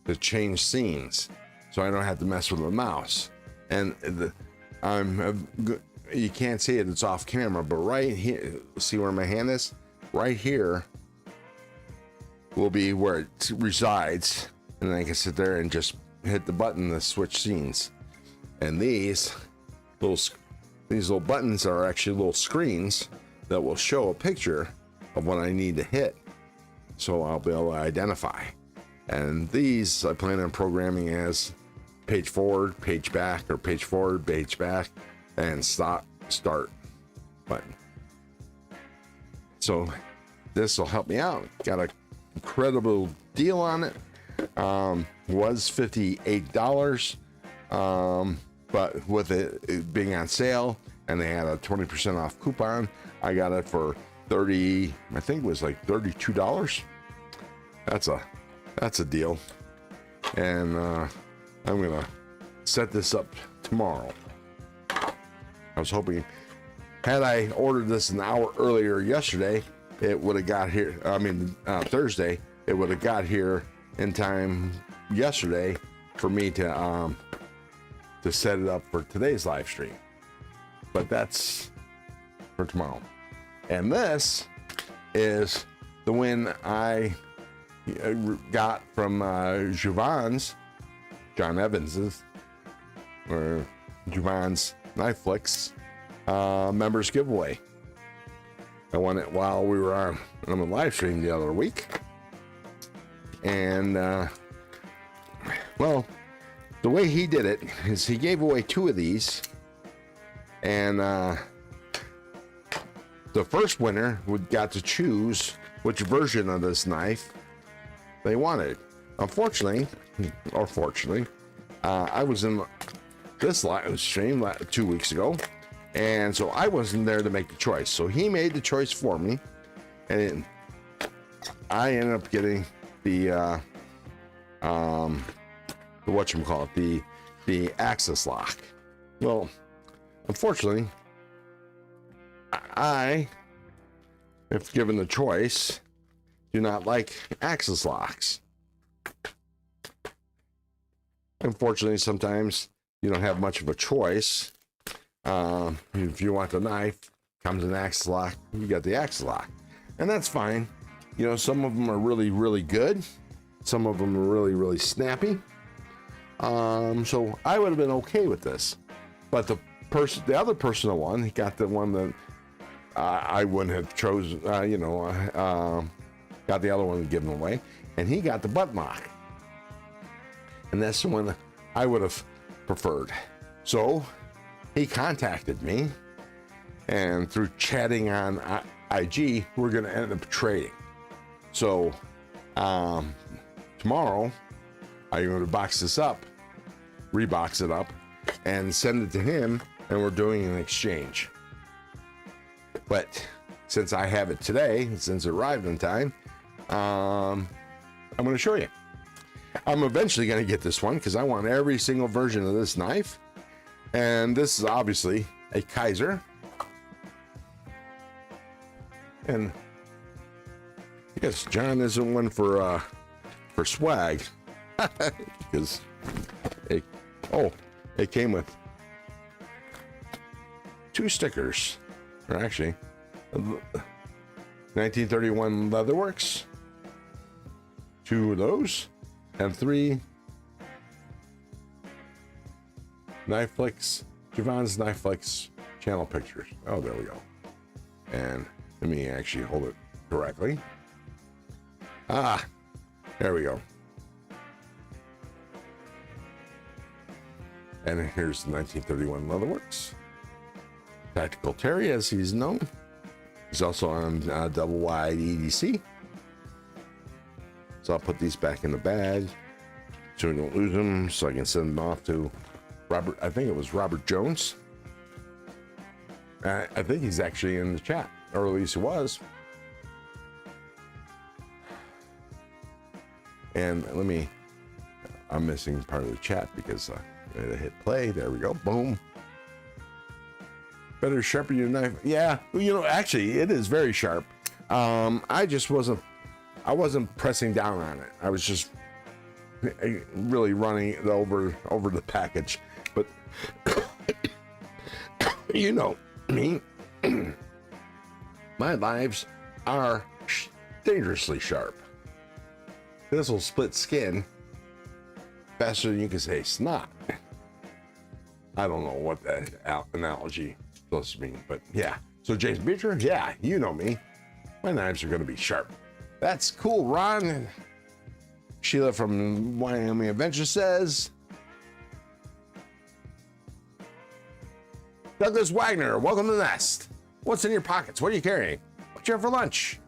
to change scenes. so I don't have to mess with the mouse. And you can't see it, it's off camera, but right here, see where my hand is? Right here will be where it resides, and I can sit there and just hit the button to switch scenes. And these little buttons are actually little screens that will show a picture of what I need to hit, so I'll be able to identify. And these I plan on programming as page forward, page back, or page forward, page back, and stop, start button. So this will help me out. Got an incredible deal on it. Was $58, but with it being on sale and they had a 20% off coupon, I got it for I think it was like $32. That's a deal. And I'm gonna set this up tomorrow. I was hoping, had I ordered this an hour earlier yesterday, it would have got here, Thursday, it would have got here in time yesterday for me to set it up for today's live stream. But that's for tomorrow. And this is the win I got from John Evans's, or Javon's Knife Flicks members giveaway. I won it while we were on a live stream the other week. And, well, the way he did it is he gave away 2 of these. And the first winner got to choose which version of this knife they wanted. Unfortunately, or fortunately, I was in this live stream 2 weeks ago, and so I wasn't there to make the choice. So he made the choice for me, and I ended up getting the whatchamacallit, the axis lock. Well, unfortunately, I, if given the choice, do not like axis locks. Unfortunately, sometimes you don't have much of a choice. If you want the knife, comes an axis lock, you got the axis lock, and that's fine. You know, some of them are really, really good. Some of them are really, really snappy. So I would have been okay with this, but the other person that won, he got the one that I wouldn't have chosen. Got the other one given away, and he got the butt lock, and that's the one I would have preferred. So he contacted me, and through chatting on IG, we're going to end up trading. So tomorrow, I'm going to box this up, rebox it up, and send it to him, and we're doing an exchange. But since I have it today, since it arrived in time, I'm going to show you. I'm eventually going to get this one because I want every single version of this knife. And this is obviously a Kaiser. And I guess John isn't one for swag. Because it came with 2 stickers. Or actually, 1931 Leatherworks, 2 of those, and 3 Knife Flicks, Javon's Knife Flicks channel pictures. Oh, there we go. And let me actually hold it correctly. There we go. And here's the 1931 Leatherworks. Tactical Terry, as he's known. He's also on double wide EDC. So I'll put these back in the bag so we don't lose them, so I can send them off to Robert. I think it was Robert Jones. I think he's actually in the chat, or at least he was. And I'm missing part of the chat because I hit play. There we go. Boom. Better sharpen your knife. Yeah, actually, it is very sharp. I wasn't pressing down on it. I was just really running it over the package, but you know me, my knives are dangerously sharp. This will split skin faster than you can say snot. I don't know what that analogy is supposed to mean, but yeah. So Jason Beecher, yeah, you know me. My knives are going to be sharp. That's cool, Ron. Sheila from Wyoming Adventure says, Douglas Wagner, welcome to the nest. What's in your pockets? What are you carrying? What you have for lunch?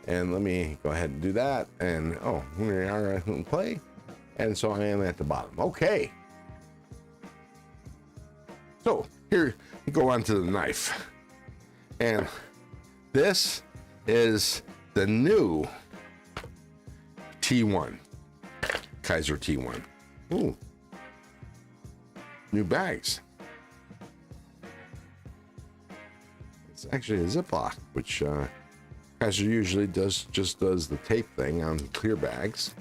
And let me go ahead and do that. And oh, we are in play. And so I am at the bottom. Okay. So here we go on to the knife. And this is the new T1, Kaiser T1. Ooh, new bags. It's actually a Ziploc, which Kaiser usually just does the tape thing on clear bags.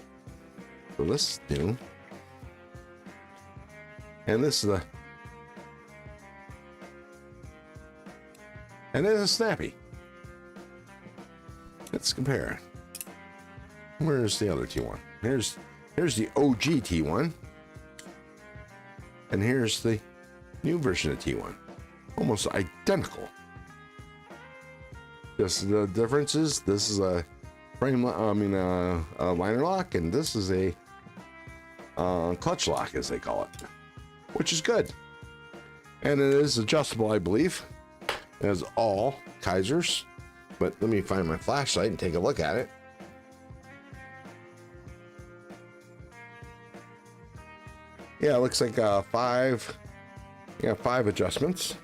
So this is new. And this is and it is snappy. Let's compare. Where's the other T1? Here's the OG T1. And here's the new version of T1. Almost identical. Just the difference is this is a frame, a liner lock, and this is a clutch lock, as they call it, which is good. And it is adjustable, I believe, as all Kaisers. But let me find my flashlight and take a look at it. Yeah, it looks like five adjustments.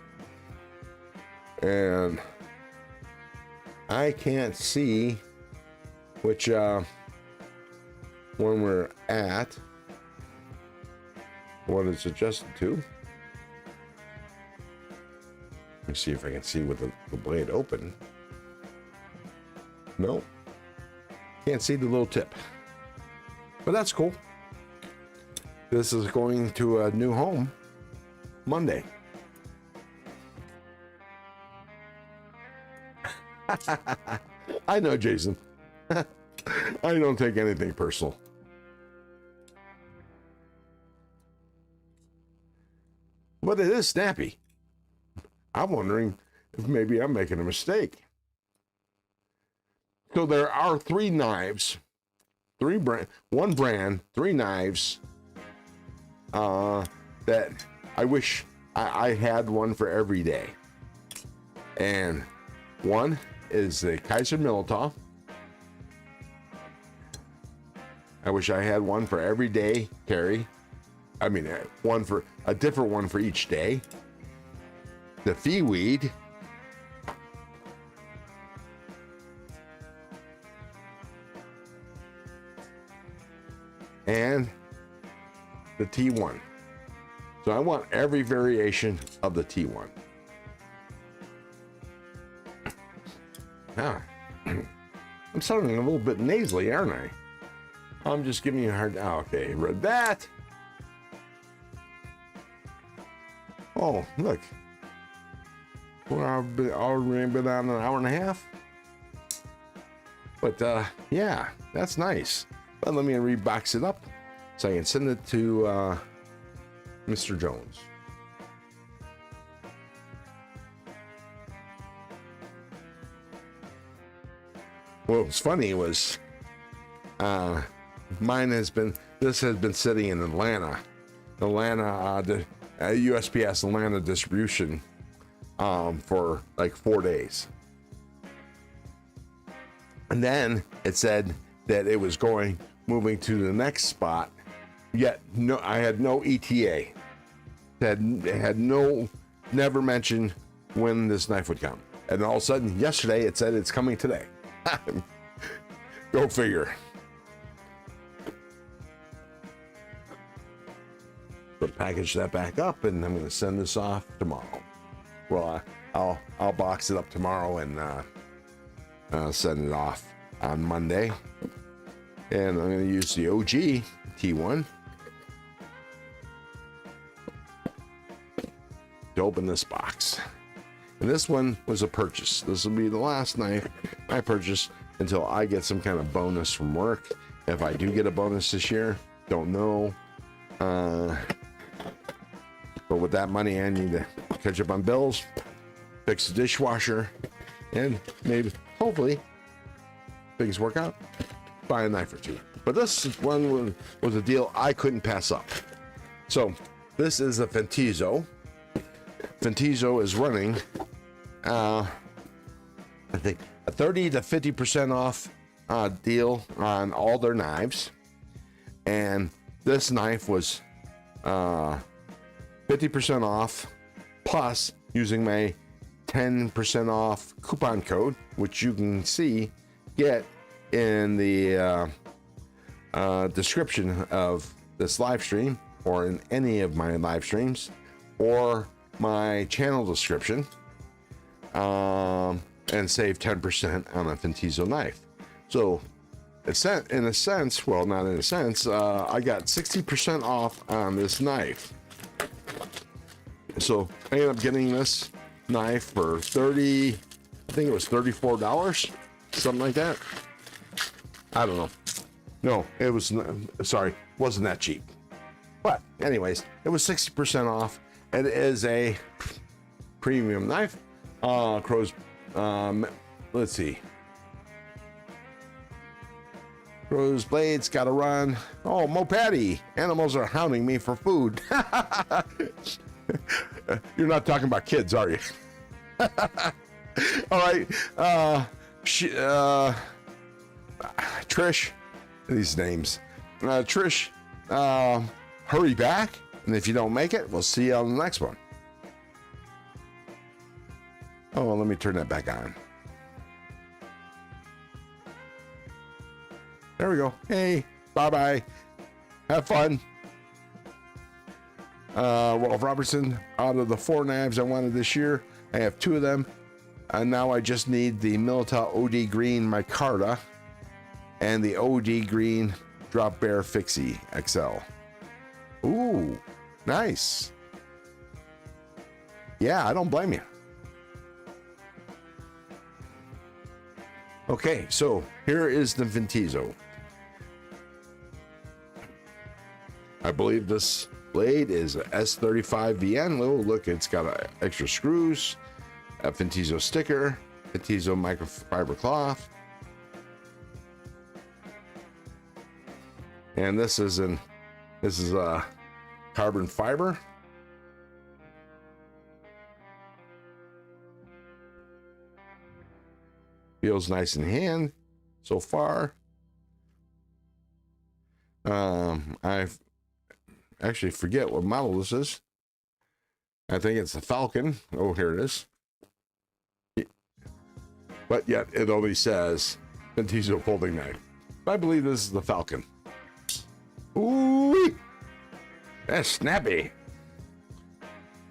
And I can't see which one we're at, what it's adjusted to. Let me see if I can see with the blade open. No, can't see the little tip, but that's cool. This is going to a new home Monday. I know, Jason. I don't take anything personal. But it is snappy. I'm wondering if maybe I'm making a mistake. So there are three knives, one brand, three knives that I wish I had one for every day. And one is the Kaiser Militao. I wish I had one for every day carry. I mean, a different one for each day. The Feeweed. And the T1. So I want every variation of the T1. Ah, I'm sounding a little bit nasally, aren't I? I'm just giving you a hard. Oh, okay, read that. Oh, look. We've already been on an hour and a half. But yeah, that's nice. But let me rebox it up so I can send it to Mr. Jones. What was funny was this has been sitting in Atlanta, the USPS Atlanta distribution for like 4 days. And then it said that it was moving to the next spot, yet I had no ETA. Never mentioned when this knife would come. And all of a sudden, yesterday, it said it's coming today. Go figure. So package that back up, and I'm going to send this off tomorrow. Well, I'll box it up tomorrow and send it off on Monday. And I'm going to use the OG T1 to open this box. And this one was a purchase. This will be the last knife I purchase until I get some kind of bonus from work. If I do get a bonus this year, don't know. But with that money, I need to catch up on bills, fix the dishwasher, and maybe, hopefully, things work out, buy a knife or two. But this one was a deal I couldn't pass up. So this is a Ventizo. Ventizo is running, I think, a 30 to 50% off deal on all their knives. And this knife was 50% off, plus using my 10% off coupon code, which you can get in the description of this live stream, or in any of my live streams, or my channel description, and save 10% on a Ventizo knife. So in a sense, well, not in a sense, I got 60% off on this knife. So I ended up getting this knife for I think it was $34, something like that. I don't know. No, it was, sorry, wasn't that cheap. But anyways, it was 60% off. It is a premium knife. Crow's, let's see. Crow's blades gotta run. Oh, Mopatty, animals are hounding me for food. You're not talking about kids, are you? All right. Trish, these names. Trish, hurry back. And if you don't make it, we'll see you on the next one. Oh, let me turn that back on. There we go. Hey, bye-bye. Have fun. Rolf Robertson, out of the 4 knives I wanted this year, I have 2 of them. And now I just need the Milita OD Green Micarta and the OD Green Drop Bear Fixie XL. Ooh, nice. Yeah, I don't blame you. Okay, so here is the Ventizo. I believe this blade is a S35VN. Oh, look, it's got extra screws, a Ventizo sticker, Ventizo microfiber cloth. And this is a carbon fiber. Feels nice in hand so far. I actually forget what model this is. I think it's the Falcon. Oh, here it is. But yet it only says Ventizo folding knife. I believe this is the Falcon. Ooh, that's snappy.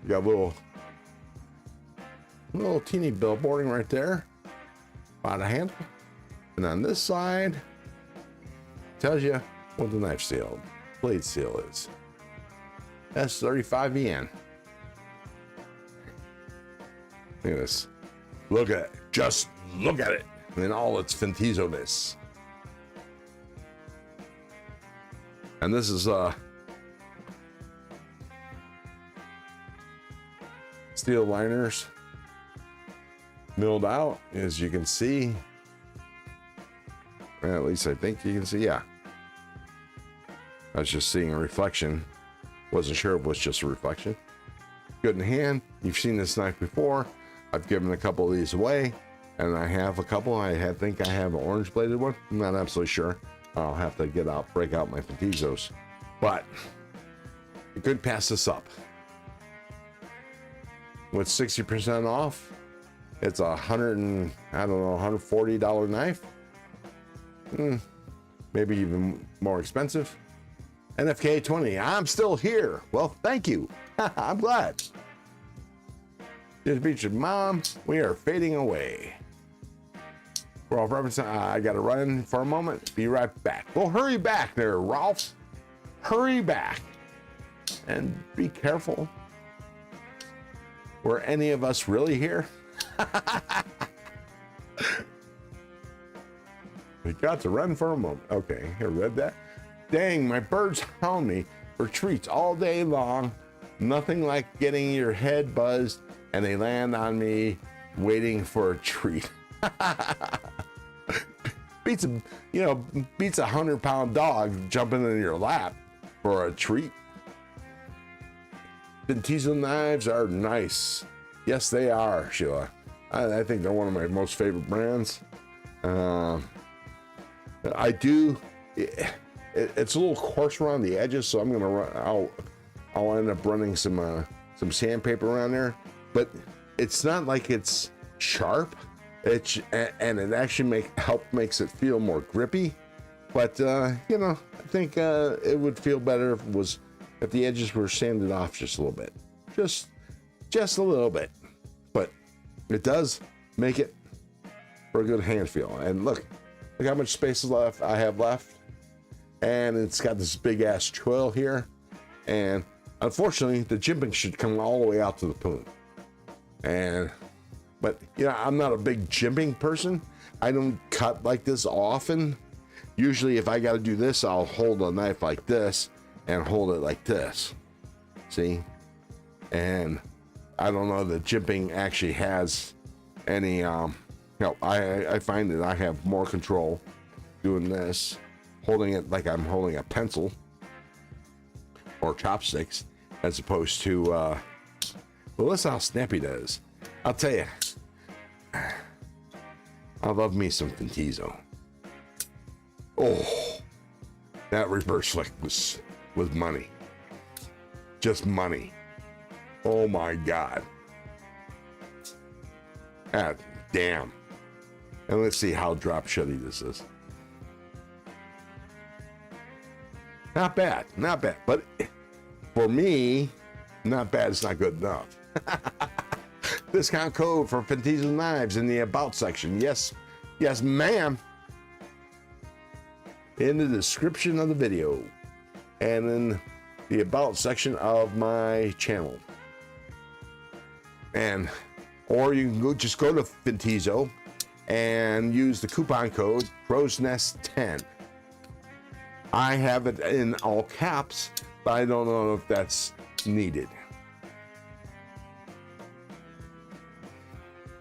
You got a little teeny billboarding right there. By the handle. And on this side, tells you what the knife seal, blade seal is. S35VN. Look at this. Look at it. Just look at it. In all its Ventizo-ness. And this is steel liners milled out, as you can see. Well, at least I think you can see. Yeah, I was just seeing a reflection. Wasn't sure if it was just a reflection. Good in hand. You've seen this knife before. I've given a couple of these away, and I have a couple. I think I have an orange bladed one. I'm not absolutely sure. I'll have to break out my Ventizos, but you could pass this up. With 60% off, it's $140 knife. Maybe even more expensive. NFK 20, I'm still here. Well, thank you. I'm glad. Just featured Mom, we are fading away. For all purposes, I got to run for a moment. Be right back. Well, hurry back there, Ralph. Hurry back. And be careful. Were any of us really here? We got to run for a moment. Okay, I read that. Dang, my birds hound me for treats all day long. Nothing like getting your head buzzed and they land on me waiting for a treat. beats a 100-pound dog jumping in your lap for a treat. Ventizo knives are nice. Yes, they are, Sheila. I think they're one of my most favorite brands. I do. It's a little coarse around the edges, so I'm gonna run. I'll end up running some sandpaper around there, but it's not like it's sharp. And it actually makes it feel more grippy. But I think it would feel better if the edges were sanded off just a little bit, just a little bit. But it does make it for a good hand feel. And look how much space I have left. And it's got this big ass choil here. And unfortunately, the jimping should come all the way out to the poon. But I'm not a big jimping person. I don't cut like this often. Usually if I got to do this, I'll hold a knife like this and hold it like this. See? And I don't know that jimping actually has any, I find that I have more control doing this, holding it like I'm holding a pencil or chopsticks, as opposed to, well, listen how snappy that is. I'll tell you, I love me some Ventizo. Oh, that reverse flick was money. Just money. Oh my God. God damn. And let's see how drop shutty this is. Not bad, not bad. But for me, not bad is not good enough. Discount code for Ventizo knives in the about section. Yes, ma'am. In the description of the video and in the about section of my channel. Or you can just go to Ventizo and use the coupon code CrowsNest10. I have it in all caps, but I don't know if that's needed.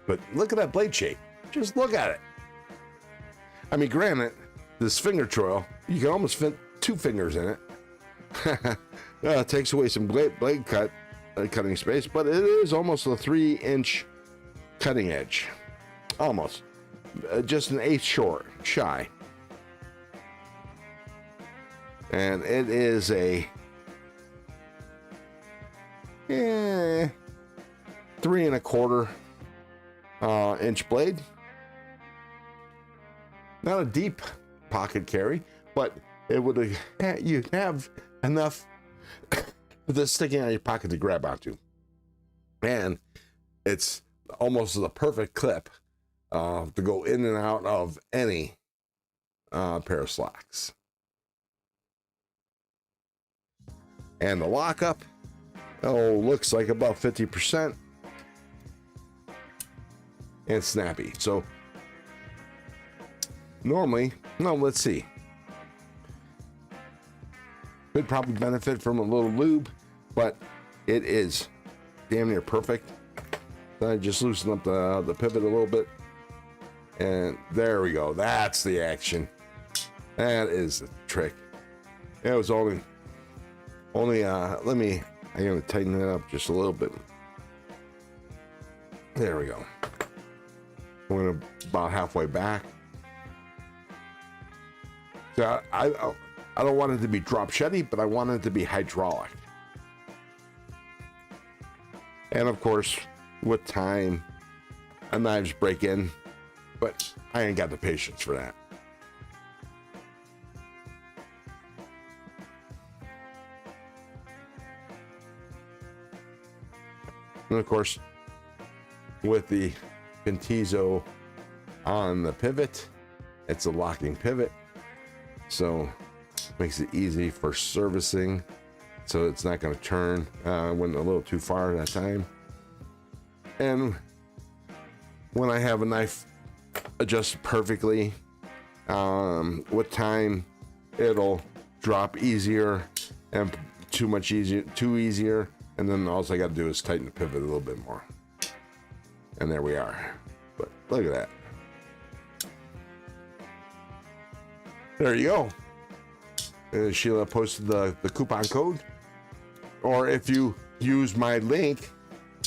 But look at that blade shape. Just look at it. I mean, granted, this finger choil, you can almost fit 2 fingers in it. It takes away some blade cutting space, but it is almost a 3-inch cutting edge. Almost. Just an 1/8 shy. And it is a 3 1/4 inch blade. Not a deep pocket carry, but it would you have enough of this sticking out of your pocket to grab onto. And it's almost the perfect clip to go in and out of any pair of slacks. And the lockup, looks like about 50%. And snappy. So normally, let's see. Could probably benefit from a little lube, but it is damn near perfect. Then I just loosen up the pivot a little bit. And there we go. That's the action. That is the trick. It was only I'm gonna tighten it up just a little bit. There we go. I'm gonna about halfway back. So I don't want it to be drop shutty, but I want it to be hydraulic. And of course, with time, knives break in, but I ain't got the patience for that. And of course, with the Ventizo on the pivot. It's a locking pivot, so makes it easy for servicing, so it's not going to turn. Went a little too far that time. And when I have a knife adjusted perfectly, with time it'll drop easier and too easier, and then all I got to do is tighten the pivot a little bit more, and there we are. But look at that. There you go. Sheila posted the coupon code, or if you use my link,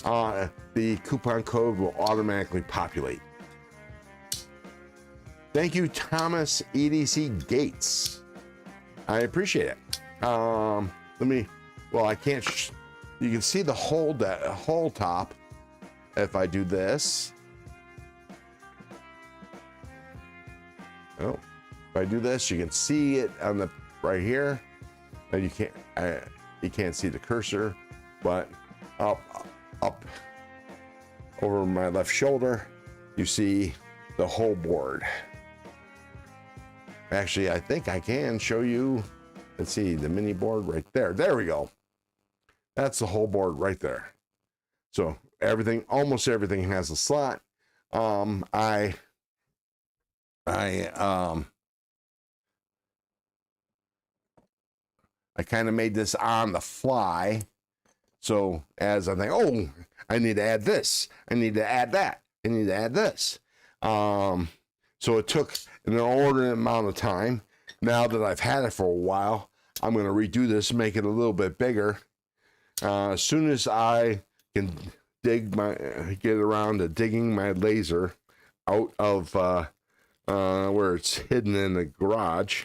the coupon code will automatically populate. Thank you, Thomas EDC Gates. I appreciate it. I can't, you can see the hole top if I do this. Oh, if I do this, you can see it on the right here. And you can't see the cursor, but up over my left shoulder, you see the whole board. Actually, I think I can show you. Let's see, the mini board right there. There we go. That's the whole board right there. So everything, almost everything has a slot. I kind of made this on the fly. So as I think, oh, I need to add this, I need to add that, I need to add this. So it took an inordinate amount of time. Now that I've had it for a while, I'm going to redo this, make it a little bit bigger. As soon as I can get around to digging my laser out of where it's hidden in the garage,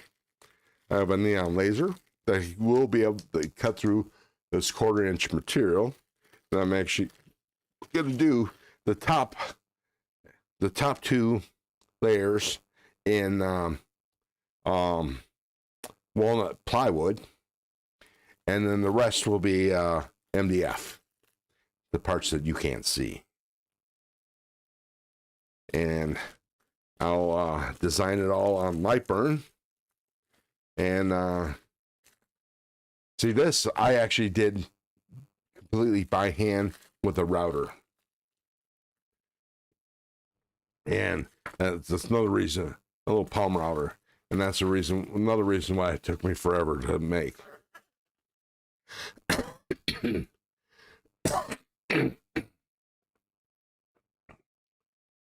I have a neon laser that will be able to cut through this 1/4-inch material. And I'm actually going to do the top 2 layers in walnut plywood, and then the rest will be MDF, the parts that you can't see. And I'll design it all on Lightburn. And see, this I actually did completely by hand with a router. And that's another reason, a little palm router. And that's another reason why it took me forever to make.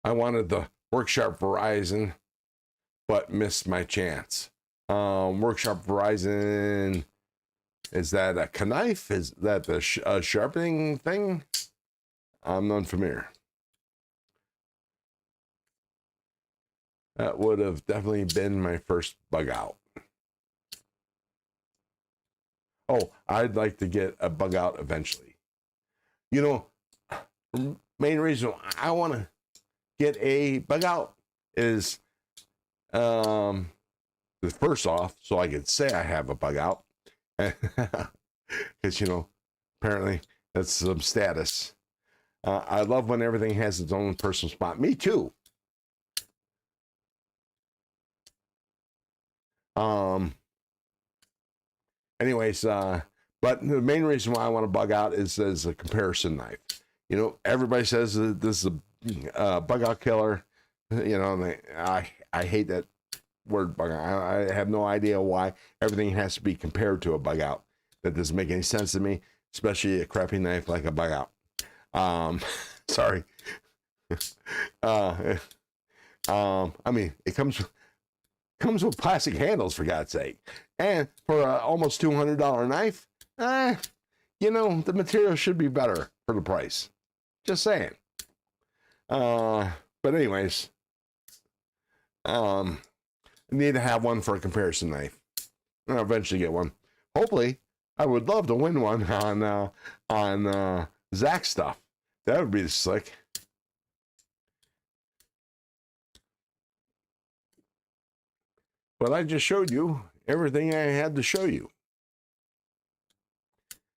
I wanted the Workshop Verizon, but missed my chance. Workshop Verizon, is that a knife? Is that the sharpening thing? I'm unfamiliar. That would have definitely been my first bug out. Oh, I'd like to get a bug out eventually. You know, main reason I want to get a bug out is, first off, so I could say I have a bug out. Because, you know, apparently that's some status. I love when everything has its own personal spot. Me too. Anyways, but the main reason why I want to bug out is as a comparison knife. You know, everybody says that this is a bug out killer. You know, and I hate that word bug out. I have no idea why everything has to be compared to a bug out. That doesn't make any sense to me, especially a crappy knife like a bug out. Sorry. I mean, it comes with plastic handles, for God's sake. And for an almost $200 knife, you know, the material should be better for the price. Just saying. But anyways, I need to have one for a comparison knife. I'll eventually get one. Hopefully, I would love to win one on Zach stuff. That would be slick. But I just showed you everything I had to show you.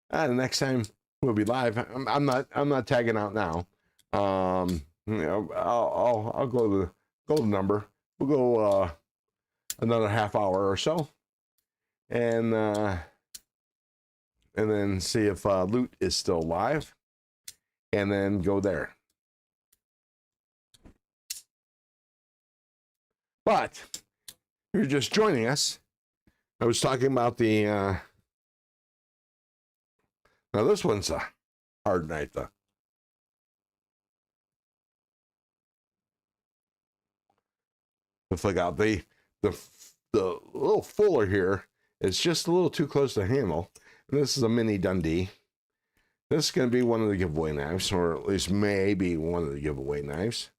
The next time we'll be live. I'm not tagging out now. You know, I'll go golden number. We'll go another half hour or so, and then see if loot is still live, and then go there. But if you're just joining us, I was talking about the now this one's a hard knife though. To flick out the little fuller here is just a little too close to handle. And this is a mini Dundee. This is going to be one of the giveaway knives, or at least maybe one of the giveaway knives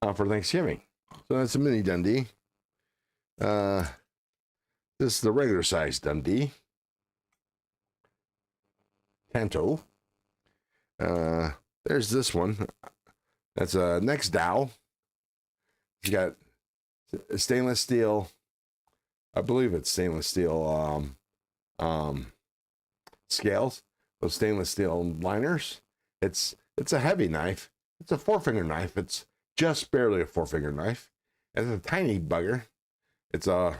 for Thanksgiving. So that's a mini Dundee. This is the regular size Dundee. Tanto. There's this one. That's a next Dow. It's got stainless steel. I believe it's stainless steel scales. Those stainless steel liners. It's a heavy knife. It's a 4-finger knife. It's just barely a 4-finger knife. It's a tiny bugger. It's a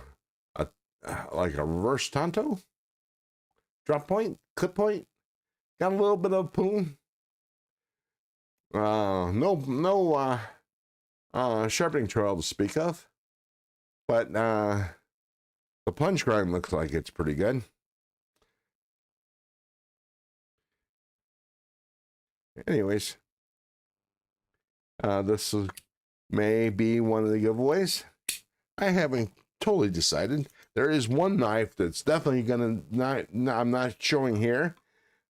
like a reverse Tanto. Drop point, clip point. Got a little bit of poon. No sharpening trail to speak of. But the punch grind looks like it's pretty good. Anyways, this may be one of the giveaways. I haven't totally decided. There is one knife that's definitely gonna I'm not showing here,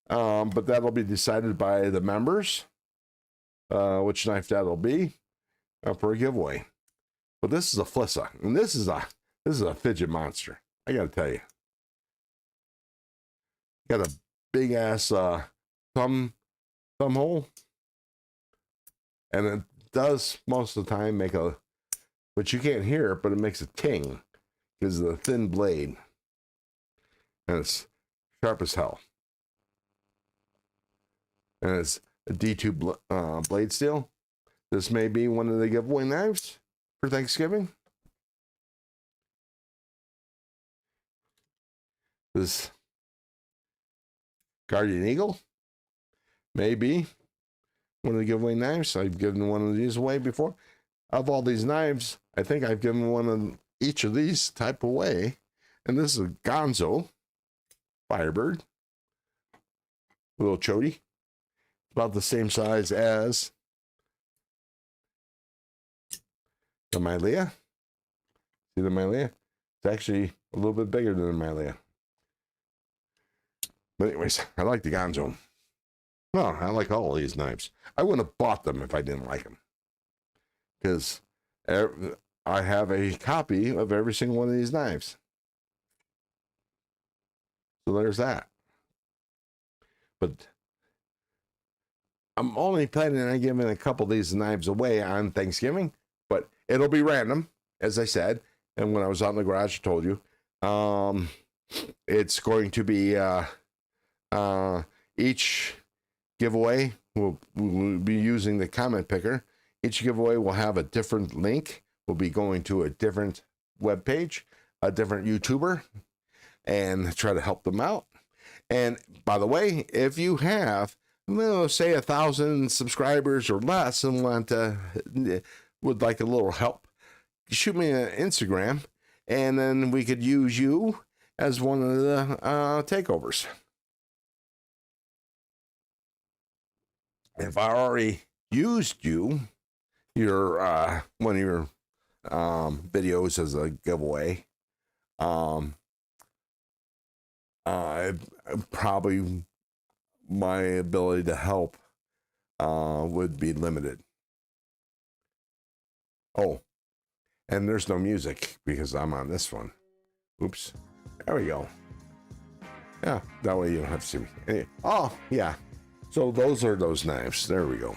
but that'll be decided by the members. Which knife that'll be for a giveaway. But this is a Flissa, and this is a fidget monster. I gotta tell you, got a big ass thumb hole, and it does most of the time make a, but you can't hear it, but it makes a ting because of the thin blade, and it's sharp as hell, and it's a D2 blade steel. This may be one of the giveaway knives for Thanksgiving. This Guardian Eagle may be one of the giveaway knives. I've given one of these away before. Of all these knives, I think I've given one of each of these type away. And this is a Gonzo Firebird. Little chody. About the same size as the Milea. See the Milea? It's actually a little bit bigger than the Milea. But anyways, I like the Gonzo. Well, I like all these knives. I wouldn't have bought them if I didn't like them. Because I have a copy of every single one of these knives. So there's that. But I'm only planning on giving a couple of these knives away on Thanksgiving. But it'll be random, as I said. And when I was out in the garage, I told you. It's going to be each giveaway we'll be using the comment picker. Each giveaway will have a different link. We'll be going to a different web page, a different YouTuber, and try to help them out. And by the way, if you have, say 1,000 subscribers or less and would like a little help, shoot me an Instagram, and then we could use you as one of the takeovers. If I already used your one of your videos as a giveaway, probably my ability to help would be limited. Oh, and there's no music because I'm on this one. Oops. There we go. Yeah, that way you don't have to see me. Anyway, oh, yeah. So those are those knives. There we go.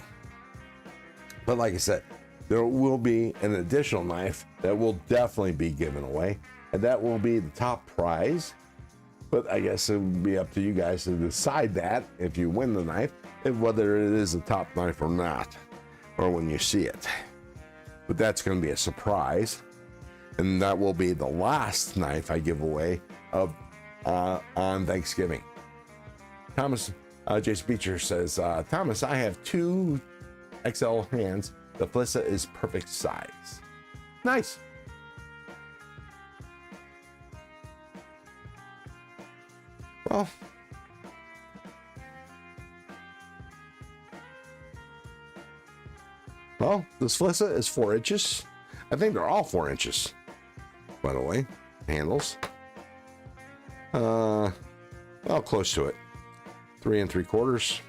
But like I said, there will be an additional knife that will definitely be given away, and that will be the top prize. But I guess it would be up to you guys to decide that if you win the knife, and whether it is a top knife or not, or when you see it. but that's going to be a surprise. And that will be the last knife I give away of on Thanksgiving. Thomas, Jason Beecher says, Thomas, I have 2 XL hands. The Flissa is perfect size. Nice. Well, this Flissa is 4 inches. I think they're all 4 inches, by the way. Handles. Well, close to it. 3 3/4.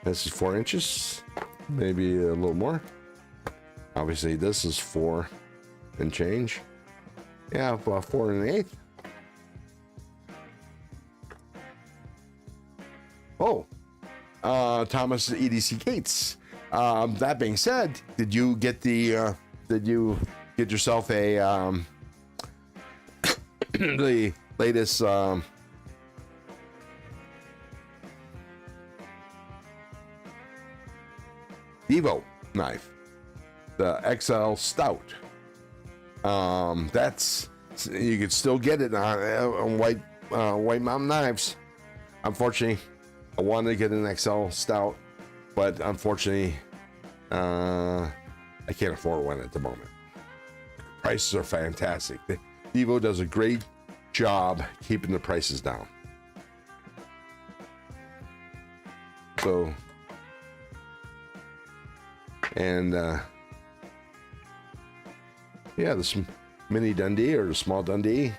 This is 4 inches, maybe a little more. Obviously, this is 4 and change. Yeah, about 4 1/8. Oh, Thomas EDC Gates. That being said, did you get yourself a the latest Evo knife, the XL Stout? That's, you can still get it on White Mountain Knives. Unfortunately, I wanted to get an XL Stout, but unfortunately, I can't afford one at the moment. Prices are fantastic. Evo does a great job keeping the prices down. So, and yeah, this mini Dundee, or the small Dundee,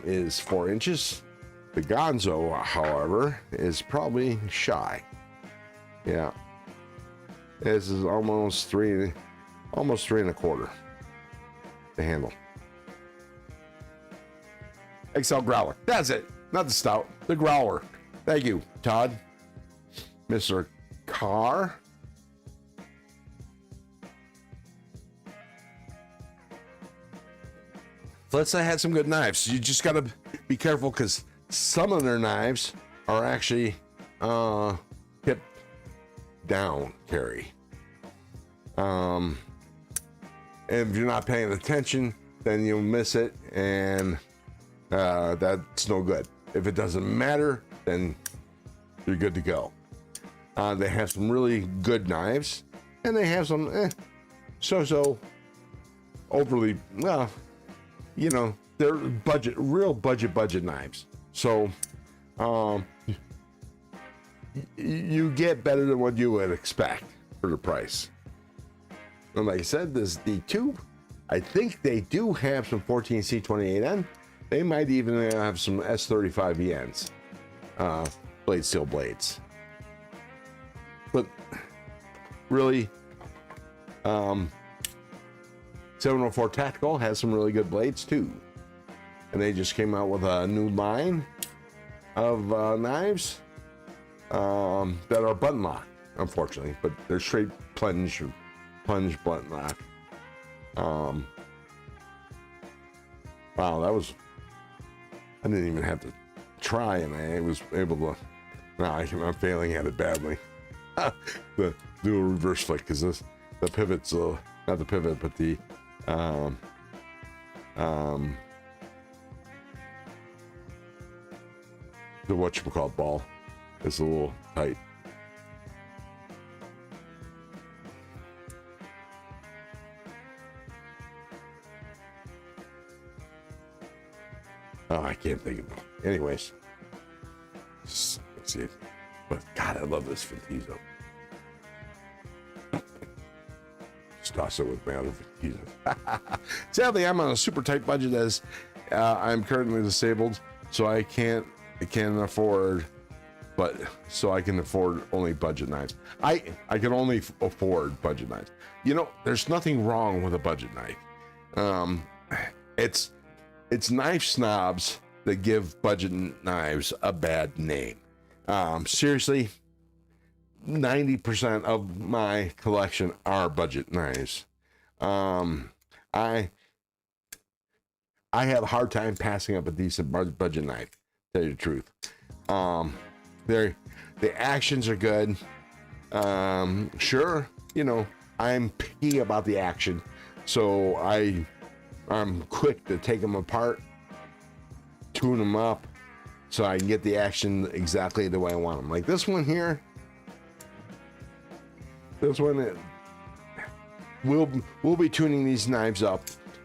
is 4 inches. The Gonzo, however, is probably shy. Yeah, this is almost 3 1/4. The handle. XL Growler. That's it. Not the Stout. The Growler. Thank you, Todd. Mr. Carr. Flitza had some good knives. You just gotta be careful, because some of their knives are actually hip down carry. And if you're not paying attention, then you'll miss it, and that's no good. If it doesn't matter, then you're good to go. They have some really good knives, and they have some so overly, well, you know, they're real budget knives. So you get better than what you would expect for the price. And like I said, this D2, I think they do have some 14C28N. They might even have some S35ENs, blade steel blades. But really, 704 Tactical has some really good blades too. And they just came out with a new line of knives that are button lock, unfortunately, but they're straight plunge button lock. Wow, that was, I didn't even have to try, and I was able to, I'm failing at it badly. Do a reverse flick, because the pivot's, not the pivot, but the whatchamacallit ball is a little tight. Oh, I can't think of it. Anyways, let's see. But God, I love this Vitizo. Just toss it with my other Vitizo. Sadly, I'm on a super tight budget, as I'm currently disabled, so I can afford, so I can afford only budget knives. I can only afford budget knives. You know, there's nothing wrong with a budget knife. It's knife snobs that give budget knives a bad name. Seriously, 90% of my collection are budget knives. I have a hard time passing up a decent budget knife, to tell you the truth. The actions are good. Sure, you know, I'm picky about the action, so I'm quick to take them apart, tune them up, so I can get the action exactly the way I want them. Like this one here, we'll be tuning these knives up,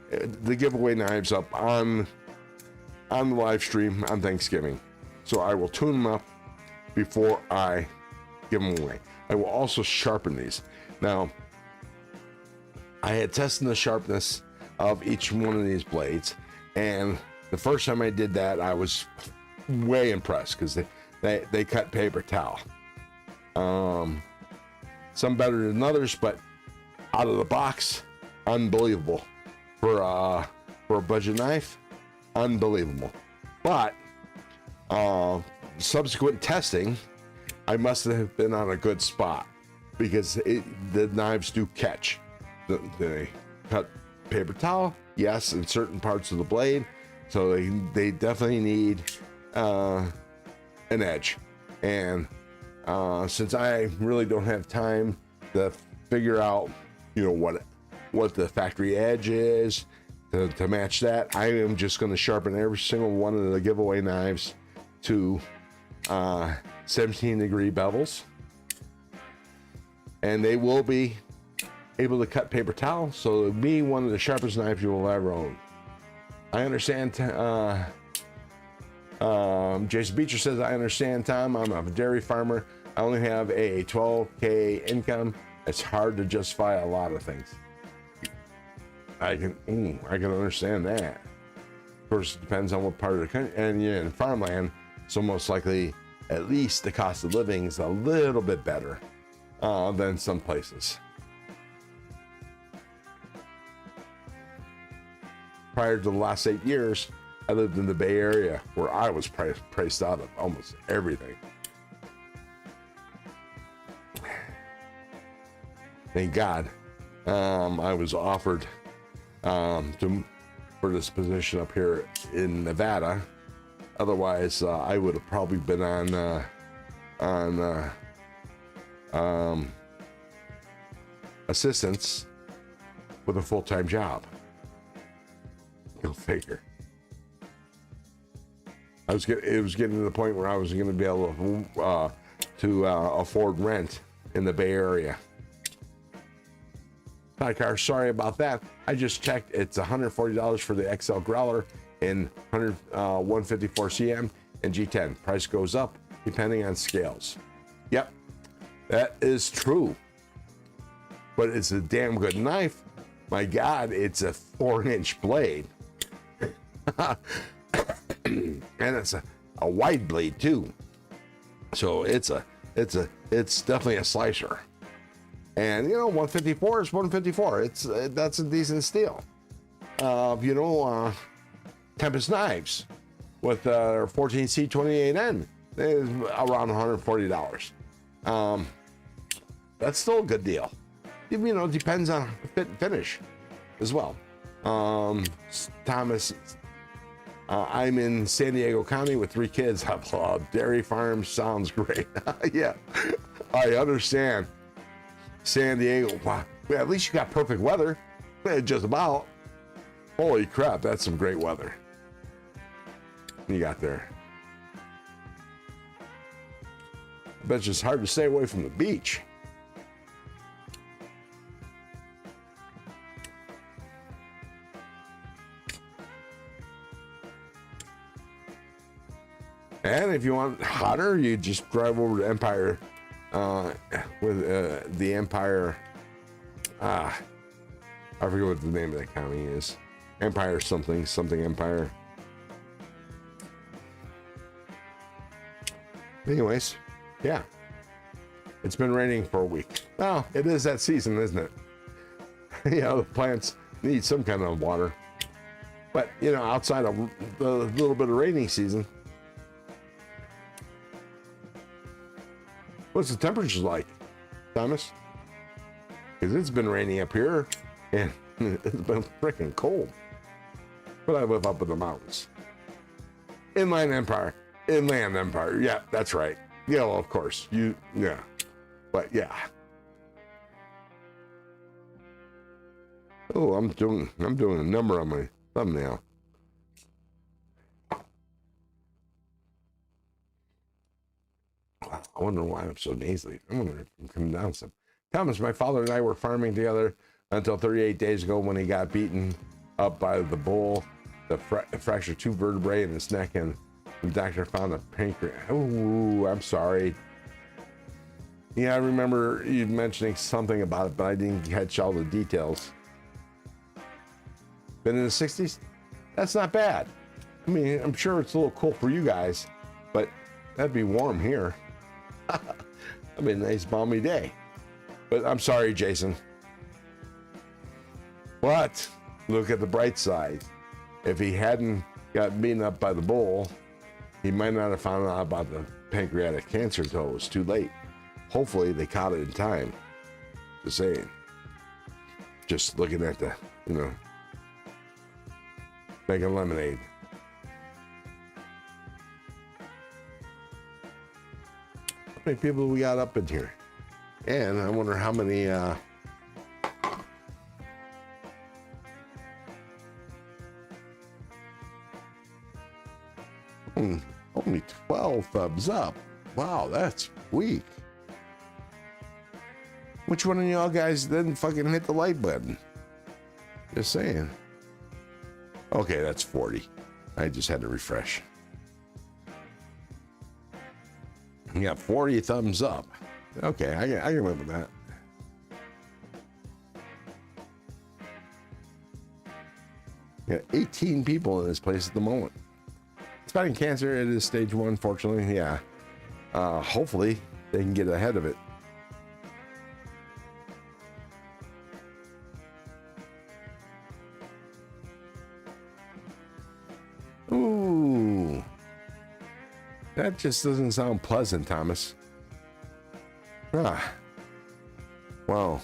the giveaway knives up on the live stream on Thanksgiving. So I will tune them up before I give them away. I will also sharpen these. Now, I had tested the sharpness of each one of these blades, and the first time I did that, I was way impressed because they cut paper towel. Some better than others, but out of the box, unbelievable for a budget knife, unbelievable. But subsequent testing, I must have been on a good spot because the knives do catch. They cut paper towel, yes, in certain parts of the blade, so they definitely need an edge. And since I really don't have time to figure out, you know, what the factory edge is to match that, I am just going to sharpen every single one of the giveaway knives to 17-degree bevels, and they will be able to cut paper towel, so it'll be one of the sharpest knives you will ever own. I understand. Jason Beecher says, I understand, Tom. I'm a dairy farmer. I only have a 12K income. It's hard to justify a lot of things. I can understand that. Of course, it depends on what part of the country, and you're in farmland, so most likely at least the cost of living is a little bit better than some places. Prior to the last 8 years, I lived in the Bay Area, where I was priced out of almost everything. Thank God, I was offered for this position up here in Nevada. Otherwise, I would have probably been on assistance with a full-time job. Go figure. It was getting to the point where I was going to be able to afford rent in the Bay Area. Sidecar, sorry about that. I just checked. It's $140 for the XL Growler in 154 cm and G10. Price goes up depending on scales. Yep, that is true. But it's a damn good knife. My God, it's a 4-inch blade. And it's a wide blade too. So it's definitely a slicer. And you know, 154 is 154. That's a decent steel. You know, Tempest knives with 14C28N is around $140. That's still a good deal. You know, depends on fit and finish as well. Thomas, I'm in San Diego County with 3 kids. Dairy farm sounds great. Yeah, I understand. San Diego, wow. Well, at least you got perfect weather. Just about. Holy crap, that's some great weather you got there. I bet it's hard to stay away from the beach. And if you want hotter, you just drive over to Empire with the Empire. I forget what the name of that county is. Empire something Empire. Anyways, yeah. It's been raining for a week. Well, it is that season, isn't it? You know, the plants need some kind of water. But, you know, outside of the little bit of rainy season, what's the temperatures like, Thomas? Because it's been raining up here, and it's been freaking cold. But I live up in the mountains. Inland Empire. Yeah, that's right. Yeah, well, of course. Yeah. But yeah. Oh, I'm doing a number on my thumbnail. I wonder why I'm so nasally. I wonder if I'm coming down some. Thomas, my father and I were farming together until 38 days ago when he got beaten up by the bull, fractured 2 vertebrae in his neck, and the doctor found a pancreas. Oh, I'm sorry. Yeah, I remember you mentioning something about it, but I didn't catch all the details. Been in the 60s? That's not bad. I mean, I'm sure it's a little cool for you guys, but that'd be warm here. That'd be a nice balmy day. But I'm sorry, Jason. But look at the bright side. If he hadn't got beaten up by the bull, he might not have found out about the pancreatic cancer until it was too late. Hopefully they caught it in time. Just saying. Just looking at the, making lemonade. How many people we got up in here? And I wonder how many only 12 thumbs up. Wow, that's weak. Which one of y'all guys didn't fucking hit the like button? Just saying. Okay, that's 40. I just had to refresh. You got 40 thumbs up. Okay, I can live with that. Yeah, 18 people in this place at the moment. It's fighting cancer. It is stage 1, fortunately. Yeah. Hopefully they can get ahead of it. Ooh. That just doesn't sound pleasant, Thomas. Wow.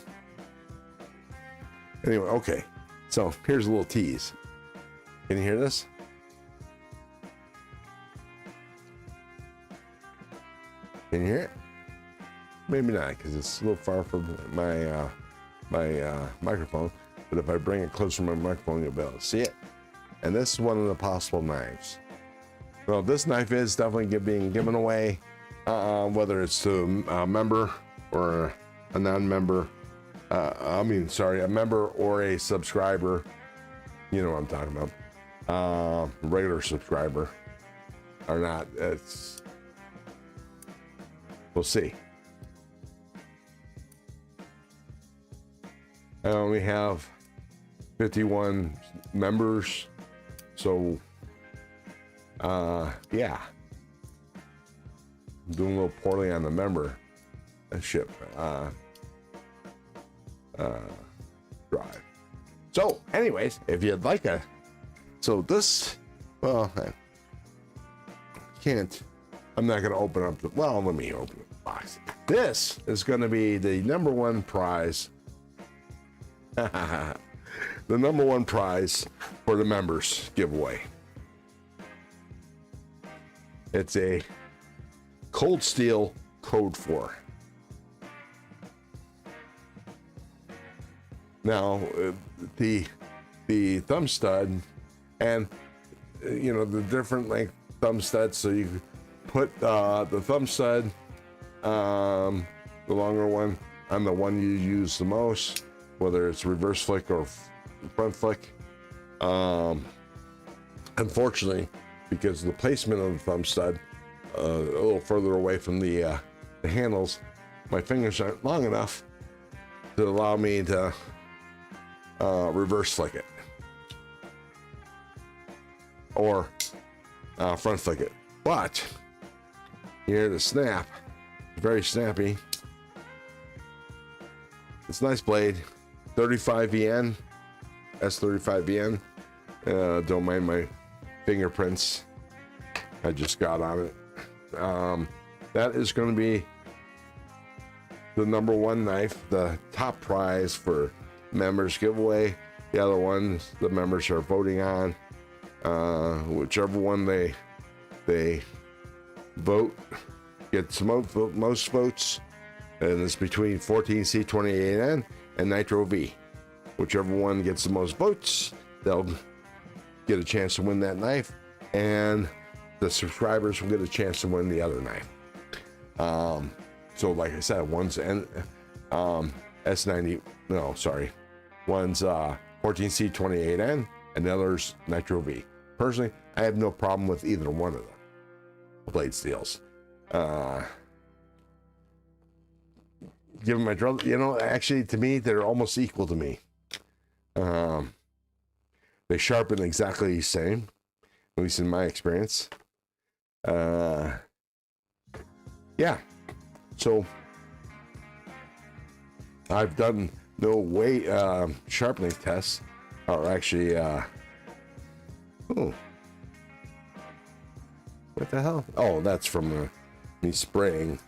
Anyway, okay. So here's a little tease. Can you hear this? Can you hear it? Maybe not, because it's a little far from my microphone. But if I bring it closer to my microphone, you'll be able to see it. And this is one of the possible knives. Well, this knife is definitely being given away, whether it's to a member or a non-member. A member or a subscriber. You know what I'm talking about. Regular subscriber or not. We'll see. I only have 51 members, so yeah, I'm doing a little poorly on the membership drive. So anyways, if you'd like I'm not going to open up let me open the box. This is going to be the number 1 prize. The number 1 prize for the members giveaway. It's a Cold Steel Code 4. Now, the thumb stud and the different length thumb studs, so you put the thumb stud, the longer one, on the one you use the most, whether it's reverse flick or front flick. Unfortunately, because of the placement of the thumb stud a little further away from the handles, my fingers aren't long enough to allow me to reverse flick it or front flick it. But here the snap, very snappy. It's a nice blade, 35 VN, S35 VN. Don't mind my fingerprints I just got on it. That is going to be the number 1 knife, the top prize for members giveaway. The other ones the members are voting on, whichever one they vote gets most votes, and it's between 14C28N and Nitro V. Whichever one gets the most votes, they'll get a chance to win that knife, and the subscribers will get a chance to win the other knife. So like I said, one's S90, no, sorry. One's 14C28N and the other's Nitro V. Personally, I have no problem with either one of them blade steels. Given my drill, actually to me, they're almost equal to me. They sharpen exactly the same, at least in my experience. Yeah. So I've done no weight sharpening tests, or actually, what the hell? Oh, that's from me spraying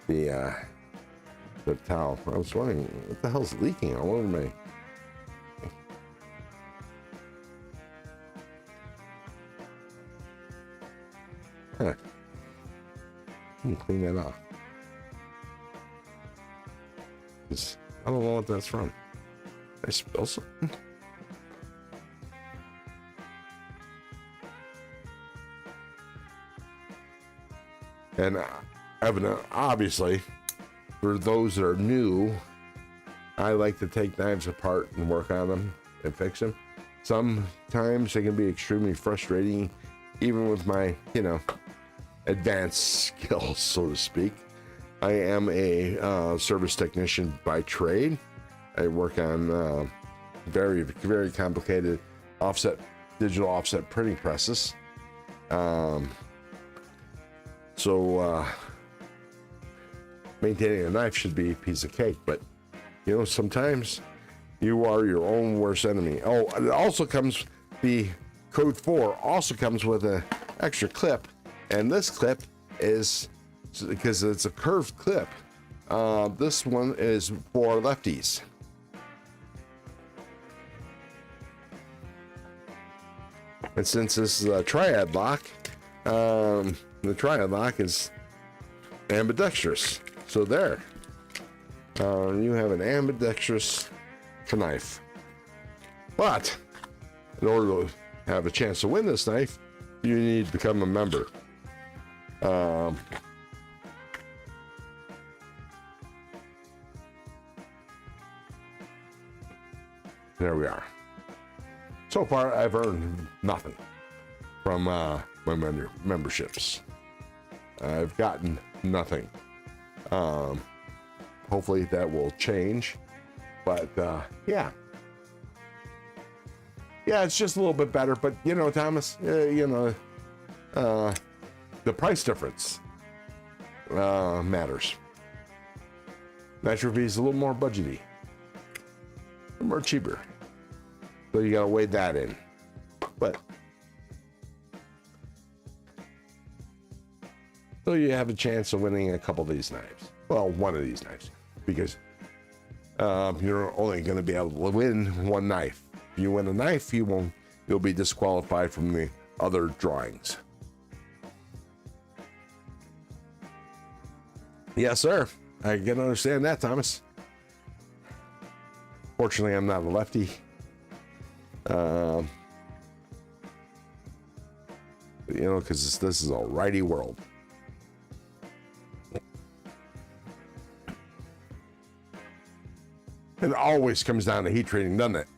the towel. I was wondering what the hell's leaking all over me. Huh. Clean that off. I don't know what that's from. I spill something. And obviously, for those that are new, I like to take knives apart and work on them and fix them. Sometimes they can be extremely frustrating, even with my, advanced skills, so to speak. I am a service technician by trade. I work on very, very complicated digital offset printing presses. So maintaining a knife should be a piece of cake, but sometimes you are your own worst enemy. Oh, it also comes, the code 4 also comes with an extra clip, and this clip is, because it's a curved clip, this one is for lefties. And since this is a triad lock, the triad lock is ambidextrous. So there, you have an ambidextrous knife. But in order to have a chance to win this knife, you need to become a member. There we are. So far, I've earned nothing from my memberships. I've gotten nothing. Hopefully that will change. But yeah, it's just a little bit better. But Thomas, the price difference matters. Nitro V is a little more budgety, more cheaper. So you gotta weigh that in. But so you have a chance of winning a couple of these knives. Well, one of these knives, because you're only going to be able to win one knife. If you win a knife, you'll be disqualified from the other drawings. Yes, sir. I can understand that, Thomas. Fortunately, I'm not a lefty. Because this is a righty world. It always comes down to heat treating, doesn't it?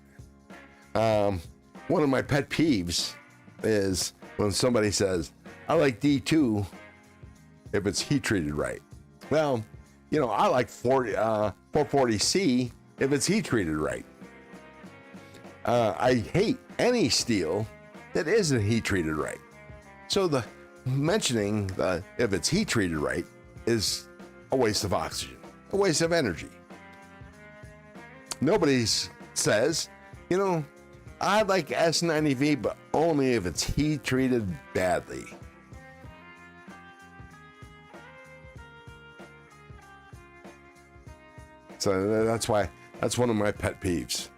One of my pet peeves is when somebody says, I like D2 if it's heat treated right. Well, I like 440C if it's heat treated right. I hate any steel that isn't heat treated right. So the mentioning if it's heat treated right is a waste of oxygen, a waste of energy. Nobody says, I like S90V, but only if it's heat treated badly. So that's one of my pet peeves,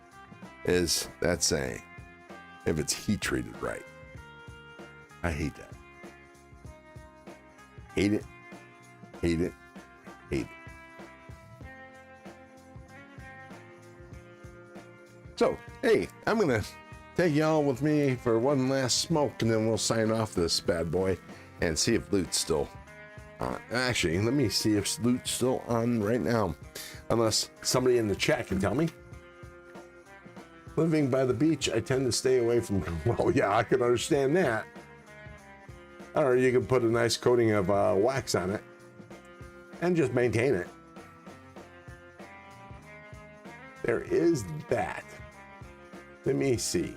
is that saying, if it's heat treated right. I hate that. Hate it hate it. Hate it. So, hey, I'm going to take y'all with me for one last smoke, and then we'll sign off this bad boy and see if loot's still on. Actually, let me see if loot's still on right now. Unless somebody in the chat can tell me. Living by the beach, I tend to stay away from... Well, yeah, I can understand that. Or you can put a nice coating of wax on it and just maintain it. There is that. Let me see.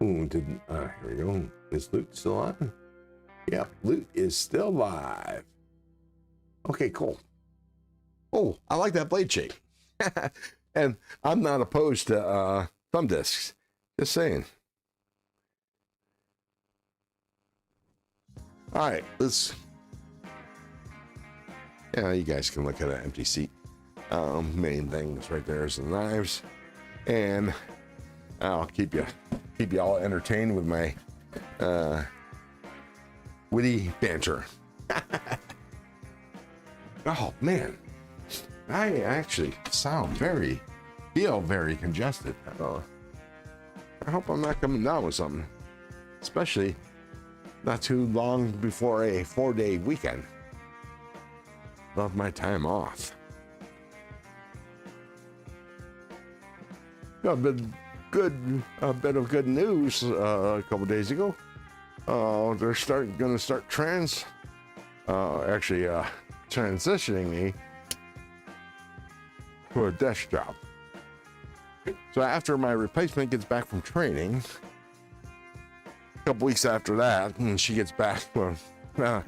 Ooh, here we go. Is loot still on? Yep, loot is still live. Okay, cool. Oh, I like that blade shape. And I'm not opposed to thumb discs. Just saying. All right, let's... Yeah, you guys can look at an empty seat. Main things right there is the knives. And I'll keep you all entertained with my witty banter. Oh man, I actually feel very congested. I hope I'm not coming down with something, especially not too long before a 4-day weekend. Love my time off. Got a bit of good news a couple days ago. They're gonna start transitioning me to a desk job. So after my replacement gets back from training, a couple weeks after that, and she gets back, her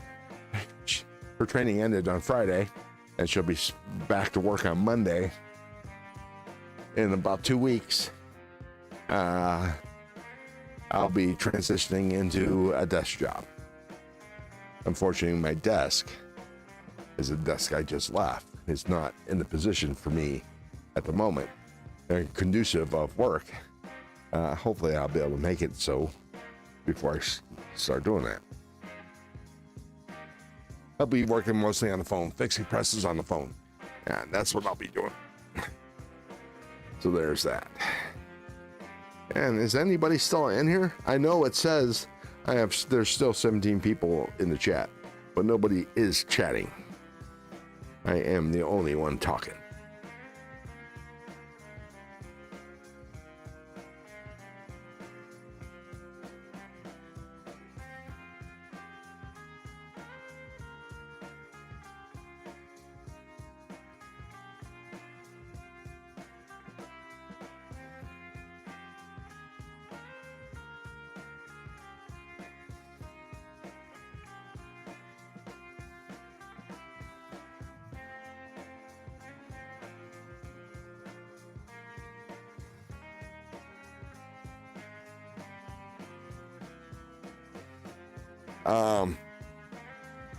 training ended on Friday, and she'll be back to work on Monday. In about 2 weeks, I'll be transitioning into a desk job. Unfortunately, my desk is a desk I just left. It's not in the position for me at the moment, and conducive of work. Hopefully, I'll be able to make it so before I start doing that. I'll be working mostly on the phone, fixing presses on the phone. And that's what I'll be doing. So there's that. And is anybody still in here? I know it says there's still 17 people in the chat, but nobody is chatting. I am the only one talking.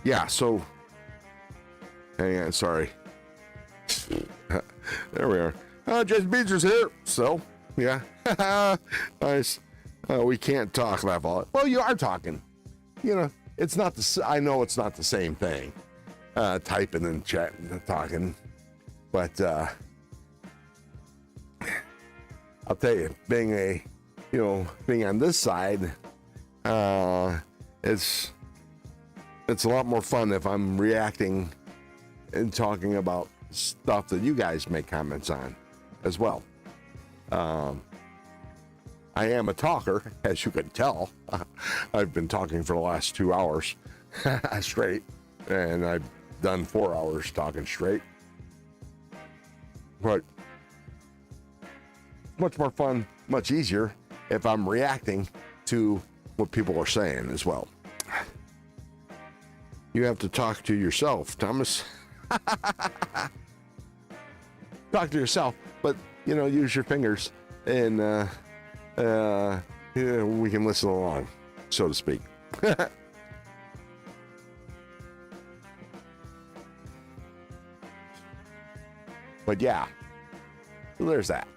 Yeah, so hang on, sorry. There we are. Jason Beecher's here. So, yeah. Nice. We can't talk, laugh all. Well, you are talking. You know, it's not I know it's not the same thing. Typing and chatting and talking. But I'll tell you, being on this side, it's a lot more fun if I'm reacting and talking about stuff that you guys make comments on as well. I am a talker, as you can tell. I've been talking for the last 2 hours straight, and I've done 4 hours talking straight. But much more fun, much easier if I'm reacting to what people are saying as well. You have to talk to yourself, Thomas. Talk to yourself, but use your fingers, and we can listen along, so to speak. But yeah, so there's that.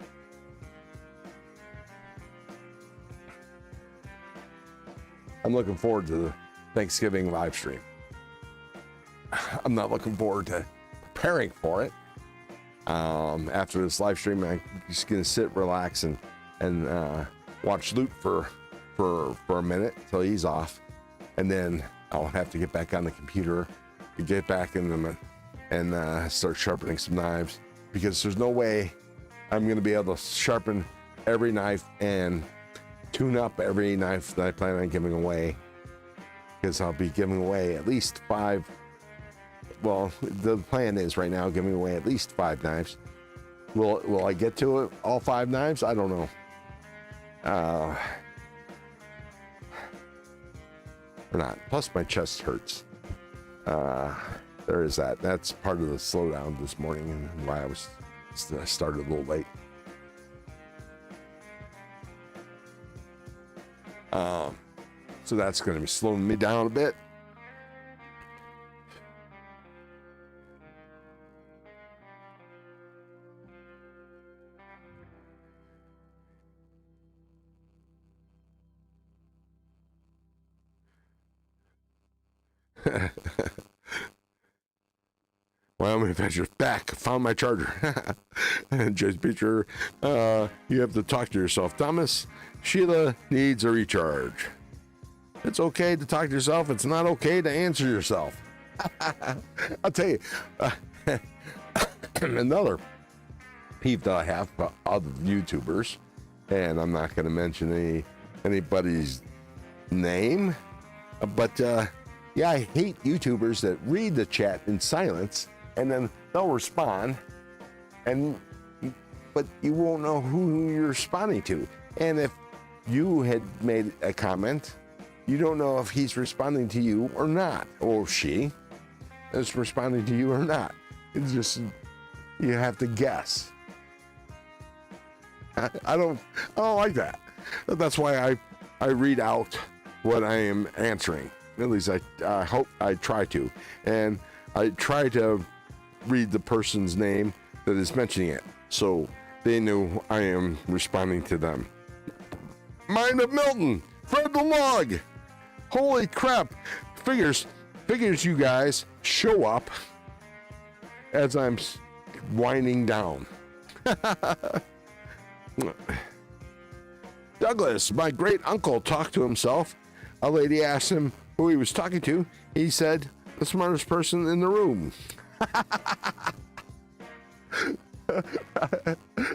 I'm looking forward to the Thanksgiving live stream. I'm not looking forward to preparing for it. After this live stream, I'm just gonna sit, relax, and watch Luke for a minute till he's off, and then I'll have to get back on the computer, get back in them, and start sharpening some knives, because there's no way I'm gonna be able to sharpen every knife and tune up every knife that I plan on giving away, because I'll be giving away at least 5. Well, the plan is right now giving away at least 5 knives. Will I get to it, all 5 knives? I don't know. Or not. Plus my chest hurts. There is that. That's part of the slowdown this morning and why I started a little late. So that's going to be slowing me down a bit. Wyoming Adventure's back. Found my charger. And Jay's picture. You have to talk to yourself. Thomas, Sheila needs a recharge. It's okay to talk to yourself. It's not okay to answer yourself. I'll tell you. Another peeve that I have about other YouTubers, and I'm not going to mention anybody's name, but yeah, I hate YouTubers that read the chat in silence and then they'll respond, but you won't know who you're responding to. And if you had made a comment, you don't know if he's responding to you or not, or she is responding to you or not. It's just, you have to guess. I don't like that. That's why I read out what I am answering. At least I hope I try to. And I try to read the person's name that is mentioning it, so they know I am responding to them. Mind of Milton, Fred the Log. Holy crap. Figures you guys show up as I'm winding down. Douglas, my great uncle, talked to himself. A lady asked him who he was talking to. He said, the smartest person in the room.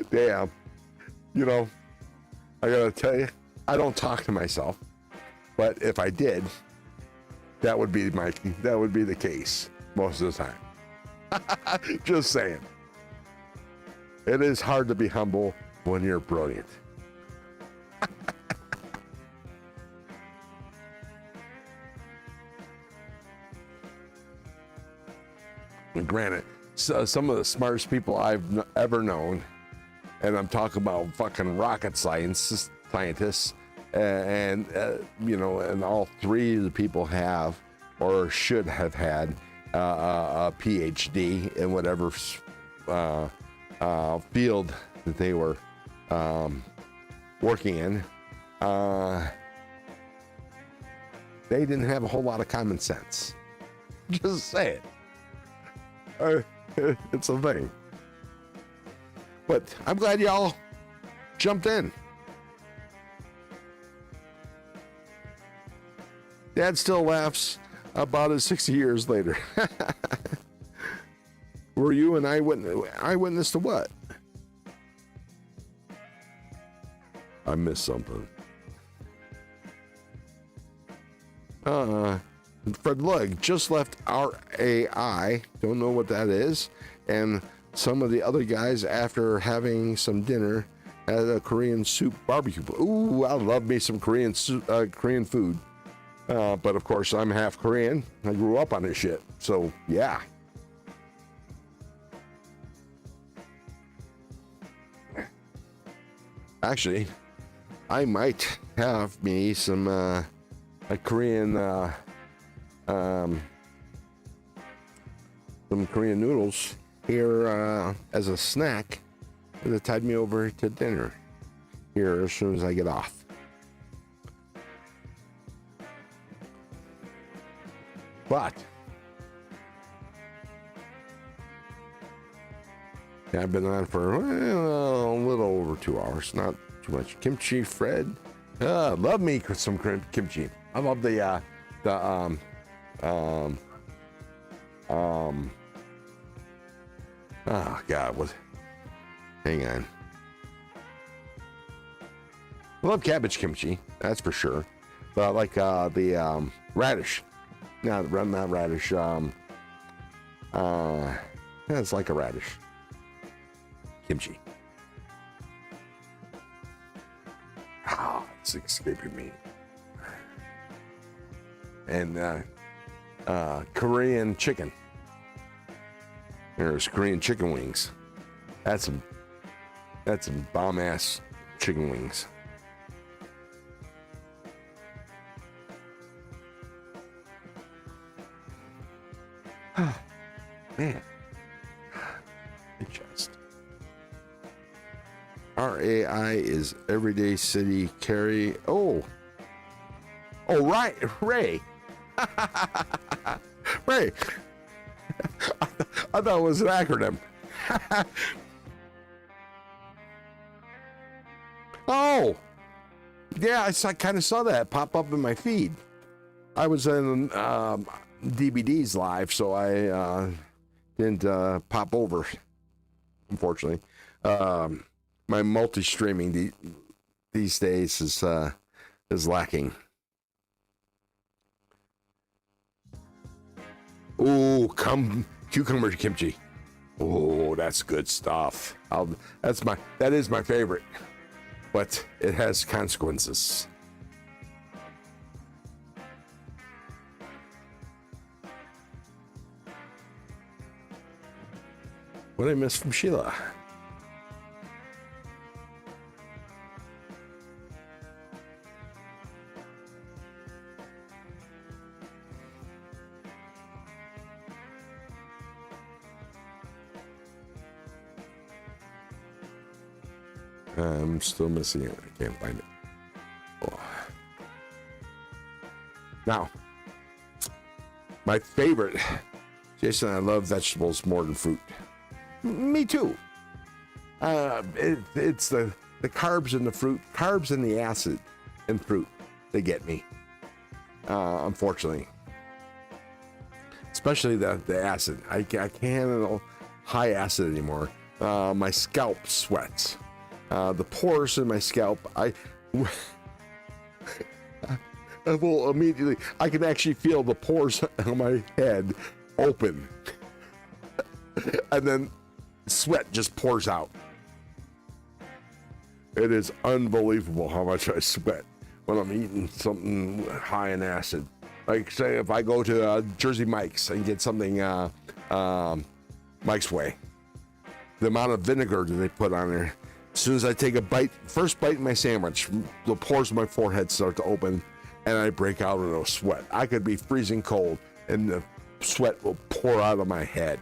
Damn. You know, I gotta tell you, I don't talk to myself. But if I did, that would be the case most of the time. Just saying. It is hard to be humble when you're brilliant. And granted, some of the smartest people I've ever known, and I'm talking about fucking rocket scientists, and you know, and all 3 of the people have or should have had a PhD in whatever field that they were working in. They didn't have a whole lot of common sense. Just say it. It's a thing. But I'm glad y'all jumped in. Dad still laughs about it 60 years later. Were you an eyewitness to what? I missed something. Fred Lug just left RAI, don't know what that is, and some of the other guys after having some dinner at a Korean soup barbecue. Ooh, I love me some Korean food. But of course, I'm half Korean. I grew up on this shit, so yeah. Actually, I might have me some a Korean some Korean noodles here as a snack to tide me over to dinner here as soon as I get off. But yeah, I've been on for a little over 2 hours. Not too much. Kimchi, Fred. Love me some kimchi. I love the oh God, what? Hang on. I love cabbage kimchi, that's for sure. But I like the radish. Not radish. Yeah, it's like a radish. Kimchi. Ah, it's escaping me. And Korean chicken. There's Korean chicken wings. That's some bomb ass chicken wings. Man, just RAI is everyday city carry. Oh, right, Ray. Ray. I thought it was an acronym. Oh, yeah, I kind of saw that pop up in my feed. I was in DVDs live, so I didn't pop over, unfortunately. My multi-streaming these days is lacking. Ooh, cucumber kimchi. Oh, that's good stuff. That is my favorite, but it has consequences. What did I miss from Sheila? I'm still missing it. I can't find it. Oh. Now, my favorite, Jason, I love vegetables more than fruit. Me too. It's the carbs in the fruit, carbs and the acid in fruit. They get me, unfortunately. Especially the acid. I can't handle high acid anymore. My scalp sweats. The pores in my scalp, I will immediately, I can actually feel the pores on my head open. And then sweat just pours out. It is unbelievable how much I sweat when I'm eating something high in acid. Like, say, if I go to Jersey Mike's and get something Mike's Way, the amount of vinegar that they put on there, as soon as I take a bite, first bite in my sandwich, the pores of my forehead start to open, and I break out in a sweat. I could be freezing cold, and the sweat will pour out of my head.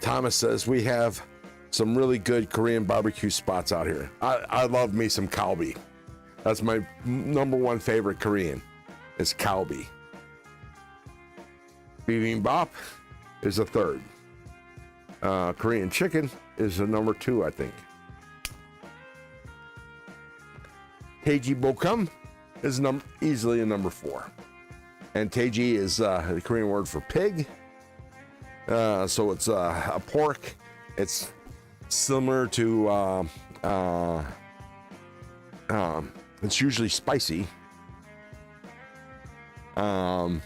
Thomas says, we have some really good Korean barbecue spots out here. I love me some kalbi. That's my number one favorite Korean, is kalbi. Bibimbap is a third. Korean chicken is a number 2, I think. Taeji Bokum is easily a number 4. And Taeji is the Korean word for pig. So it's a pork. It's similar to, it's usually spicy. Yeah,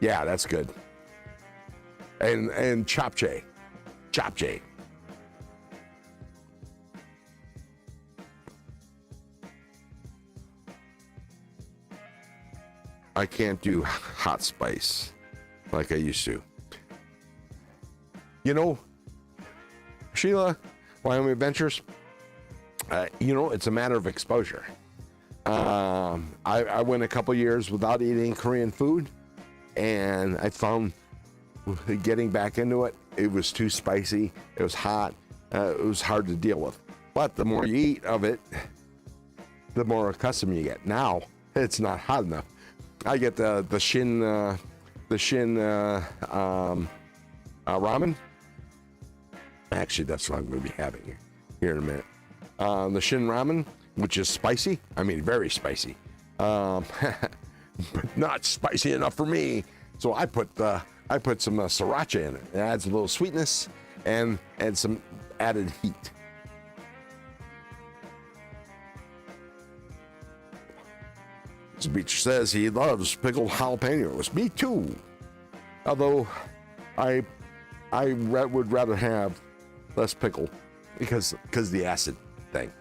that's good. And japchae. Japchae. I can't do hot spice like I used to. You know, Sheila, Wyoming Adventures, it's a matter of exposure. I went a couple years without eating Korean food, and I found getting back into it, it was too spicy, it was hot, it was hard to deal with. But the more you eat of it, the more accustomed you get. Now, it's not hot enough. I get the Shin ramen. Actually, that's what I'm going to be having here in a minute. The Shin ramen, which is spicy. I mean, very spicy, but not spicy enough for me. So I put some sriracha in it. It adds a little sweetness and some added heat. This Beach says he loves pickled jalapenos. Me too. Although I would rather have less pickle because the acid thing.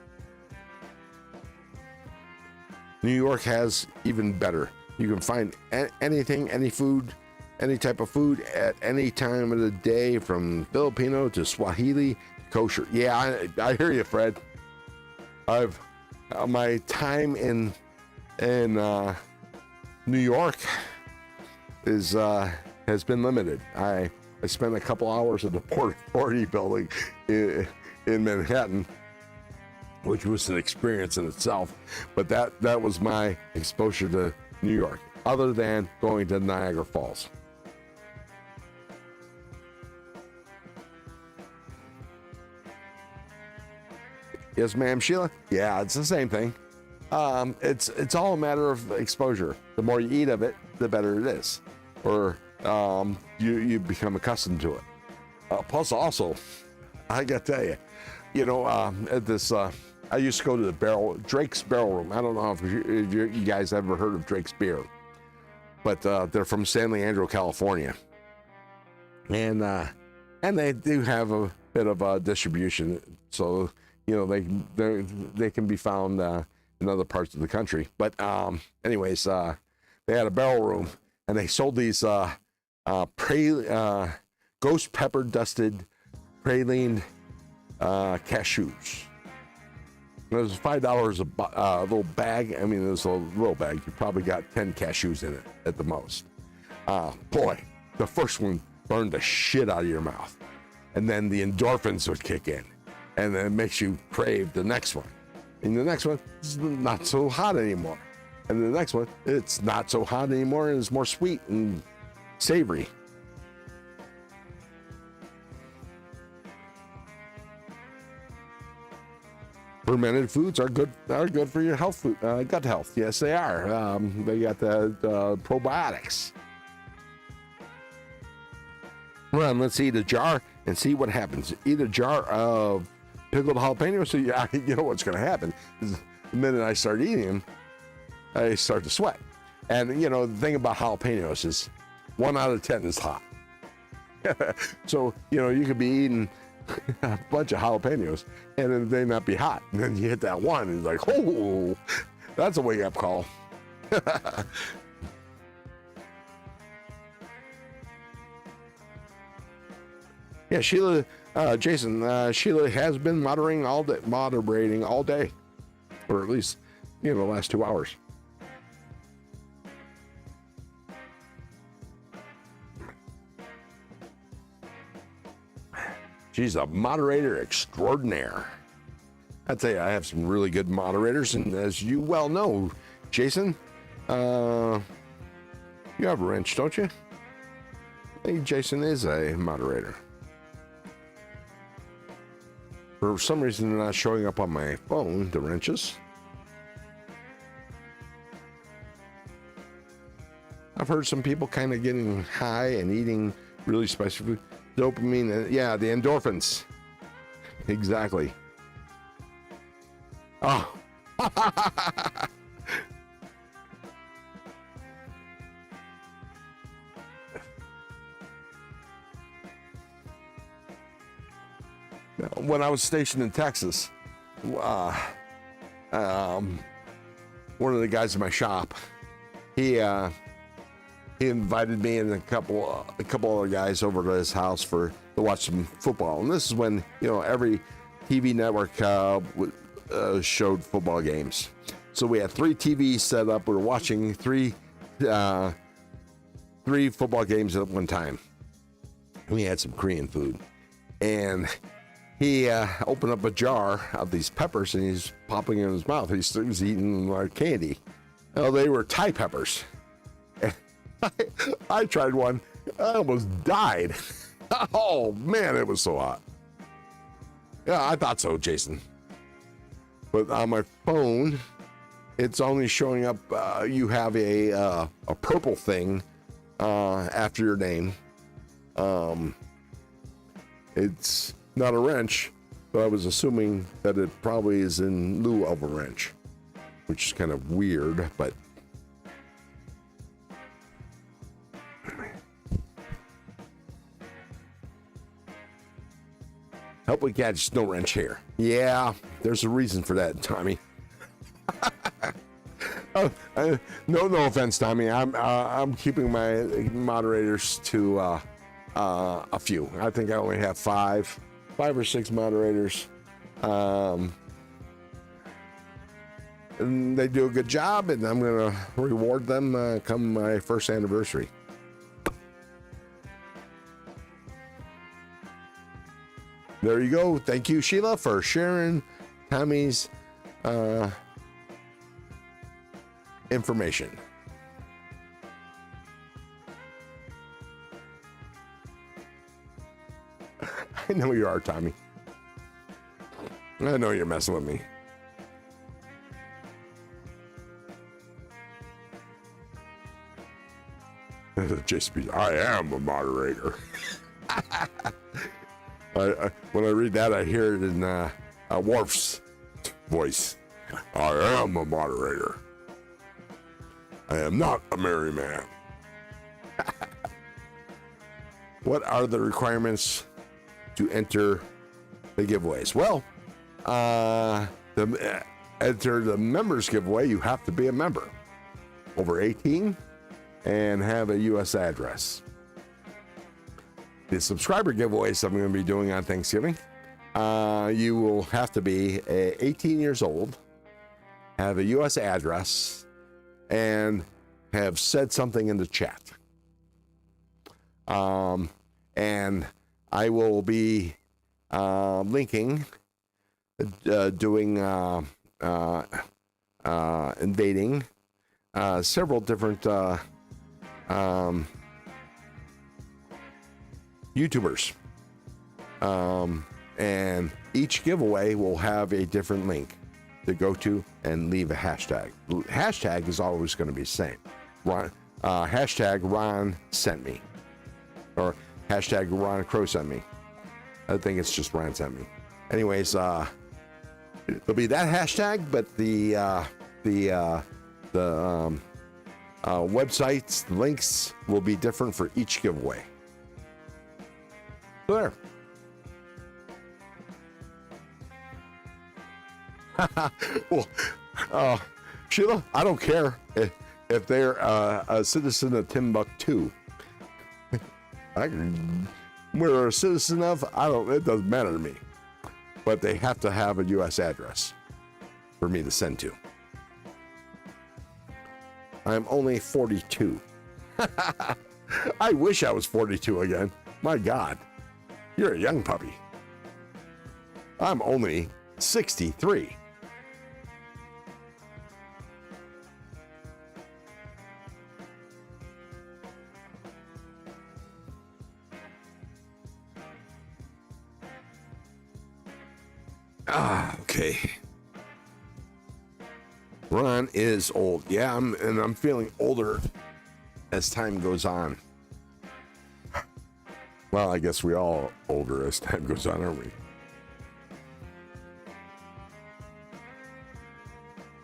New York has even better. You can find anything, any food, any type of food at any time of the day, from Filipino to Swahili to kosher. Yeah, I hear you, Fred. I've my time in New York has been limited. I spent a couple hours at the Port Authority building in Manhattan, which was an experience in itself. But that was my exposure to New York, other than going to Niagara Falls. Yes, ma'am, Sheila. Yeah, it's the same thing. It's all a matter of exposure. The more you eat of it, the better it is, or you become accustomed to it. Plus, also, I got to tell you, at this, I used to go to the Drake's Barrel Room. I don't know if you guys ever heard of Drake's Beer, but they're from San Leandro, California, and they do have a bit of distribution. So they can be found in other parts of the country. But anyways, they had a barrel room, and they sold these ghost pepper dusted praline cashews. It was $5 a little bag. I mean, it was a little bag. You probably got 10 cashews in it at the most. Boy, the first one burned the shit out of your mouth, and then the endorphins would kick in, and then it makes you crave the next one. And the next one is not so hot anymore. And the next one, it's not so hot anymore, and it's more sweet and savory. Fermented foods are good for your health, gut health. Yes, they are. They got the probiotics. Run, let's eat a jar and see what happens. Eat a jar of pickled jalapenos, so you know what's going to happen. The minute I start eating them, I start to sweat. And the thing about jalapenos is 1 out of 10 is hot. So you could be eating a bunch of jalapenos and then they not be hot, and then you hit that one and it's like, oh, that's a wake-up call. Yeah, Sheila, Sheila has been moderating all day, or at least the last 2 hours. She's a moderator extraordinaire. I tell you, I have some really good moderators, and as you well know, Jason, you have a wrench, don't you? Hey, Jason is a moderator. For some reason, they're not showing up on my phone, the wrenches. I've heard some people kind of getting high and eating really spicy food. Dopamine, yeah, the endorphins. Exactly. Oh. When I was stationed in Texas, one of the guys in my shop, he invited me and a couple other guys over to his house to watch some football. And this is when every TV network showed football games. So we had 3 TVs set up. We were watching three football games at one time. We had some Korean food, and he opened up a jar of these peppers and he's popping in his mouth. He was eating like candy. Well, they were Thai peppers. I tried one. I almost died. Oh, man, it was so hot. Yeah, I thought so, Jason. But on my phone, it's only showing up, you have a purple thing after your name. It's not a wrench, but I was assuming that it probably is in lieu of a wrench, which is kind of weird, but help with gadgets, no wrench here. Yeah, there's a reason for that, Tommy. No offense, Tommy. I'm keeping my moderators to a few. I think I only have five or six moderators. And they do a good job, and I'm gonna reward them come my first anniversary. There you go. Thank you, Sheila, for sharing Tommy's information. I know you are, Tommy. I know you're messing with me. JCP, I am a moderator. When I read that, I hear it in Worf's voice. I am a moderator. I am not a merry man. What are the requirements to enter the giveaways? Well, enter the members giveaway, you have to be a member, over 18, and have a U.S. address. The subscriber giveaways I'm going to be doing on Thanksgiving, you will have to be 18 years old, have a U.S. address, and have said something in the chat. And I will be linking, doing, invading several different YouTubers. And each giveaway will have a different link to go to and leave a hashtag. Hashtag is always going to be the same. Hashtag Ron sent me, or hashtag Ron Crow sent me. I think it's just Ron sent me. Anyways, there'll be that hashtag, but the websites, the links will be different for each giveaway. So there. Well, Sheila, I don't care if they're a citizen of Timbuktu. We're a citizen of, it doesn't matter to me. But they have to have a U.S. address for me to send to. I'm only 42. I wish I was 42 again. My God, you're a young puppy. I'm only 63. Okay. Ron is old. Yeah, I'm feeling older as time goes on. Well, I guess we all older as time goes on, aren't we?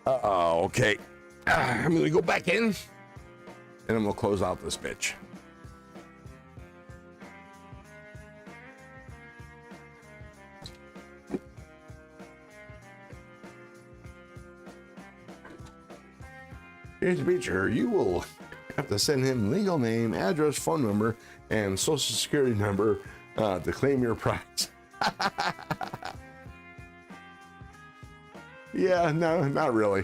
Okay. I'm gonna go back in, and I'm gonna close out this bitch. Here's the feature. You will have to send him legal name, address, phone number, and social security number to claim your prize. Yeah, no, not really.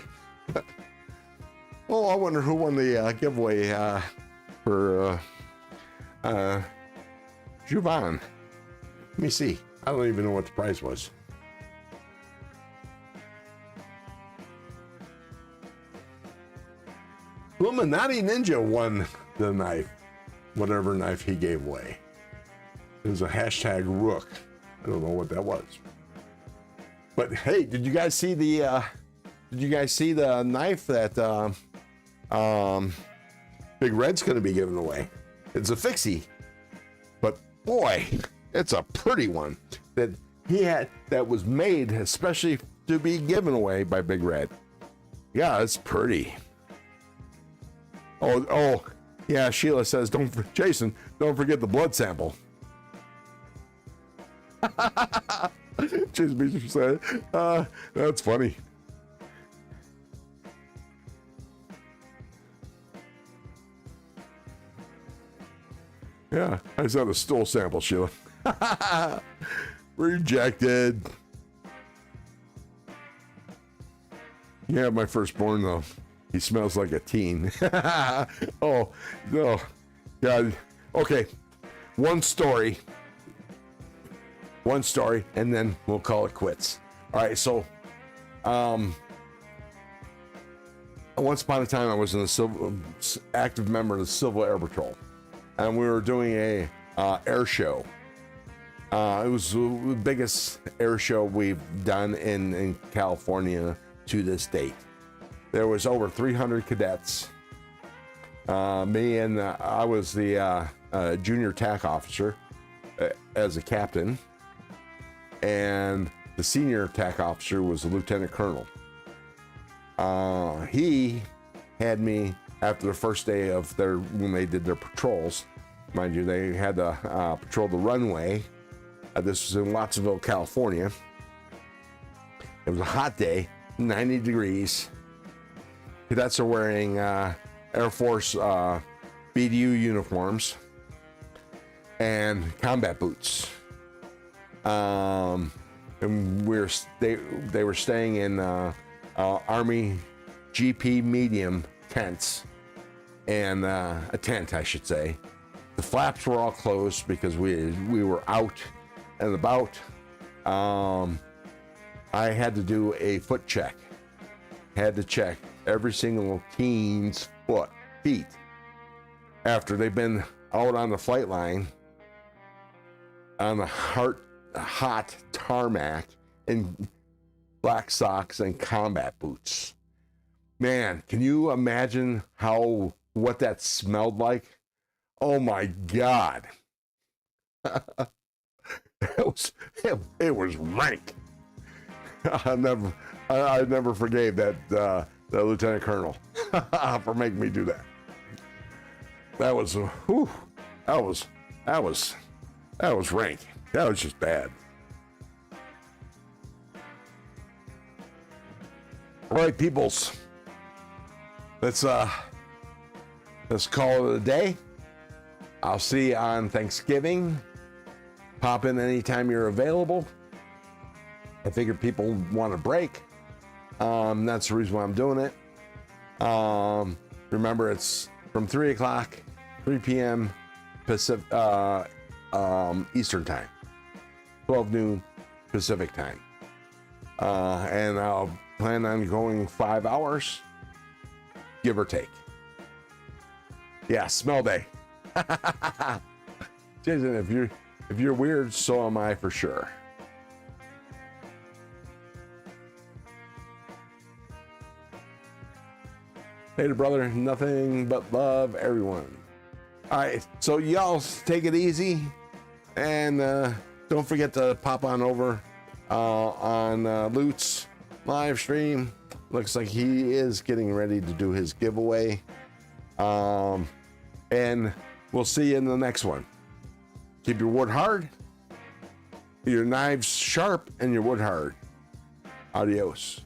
Well, I wonder who won the giveaway for Juvan. Let me see. I don't even know what the prize was. Illuminati Ninja won the knife, whatever knife he gave away. It was a hashtag Rook. I don't know what that was. But hey, did you guys see the knife that Big Red's going to be giving away? It's a fixie, but boy, it's a pretty one that he had, that was made especially to be given away by Big Red. Yeah, it's pretty. Oh, yeah. Sheila says, Jason, don't forget the blood sample. Jason Beecher said, that's funny. Yeah, I said a stool sample, Sheila. Rejected. Yeah, my firstborn, though. He smells like a teen. Oh, no. God. Okay. One story, and then we'll call it quits. All right, so once upon a time, I was an active member of the Civil Air Patrol, and we were doing a air show. It was the biggest air show we've done in California to this date. There was over 300 cadets. Me and I was the junior TAC officer as a captain, and the senior TAC officer was a lieutenant colonel. He had me after the first day of when they did their patrols. Mind you, they had to patrol the runway. This was in Watsonville, California. It was a hot day, 90 degrees. Cadets are wearing Air Force BDU uniforms and combat boots. And they were staying in Army GP medium tents, and a tent, I should say. The flaps were all closed because we were out and about. I had to do a foot check. Had to check every single teen's feet after they've been out on the flight line on the hot tarmac in black socks and combat boots. Man, can you imagine what that smelled like? Oh my God. It was rank. I never forgave that lieutenant colonel for making me do that. That was rank. That was just bad. All right, peoples. Let's call it a day. I'll see you on Thanksgiving. Pop in anytime you're available. I figured people want a break. That's the reason why I'm doing it. Remember, it's from 3 p.m. Pacific, Eastern time, 12 noon Pacific time. And I'll plan on going 5 hours, give or take. Yeah, smell day. Jason, if you're weird, so am I for sure. Later, brother. Nothing but love, everyone. All right, so y'all take it easy, and don't forget to pop on over on Lute's live stream. Looks like he is getting ready to do his giveaway, and we'll see you in the next one. Keep your wood hard, your knives sharp, and your wood hard. Adios.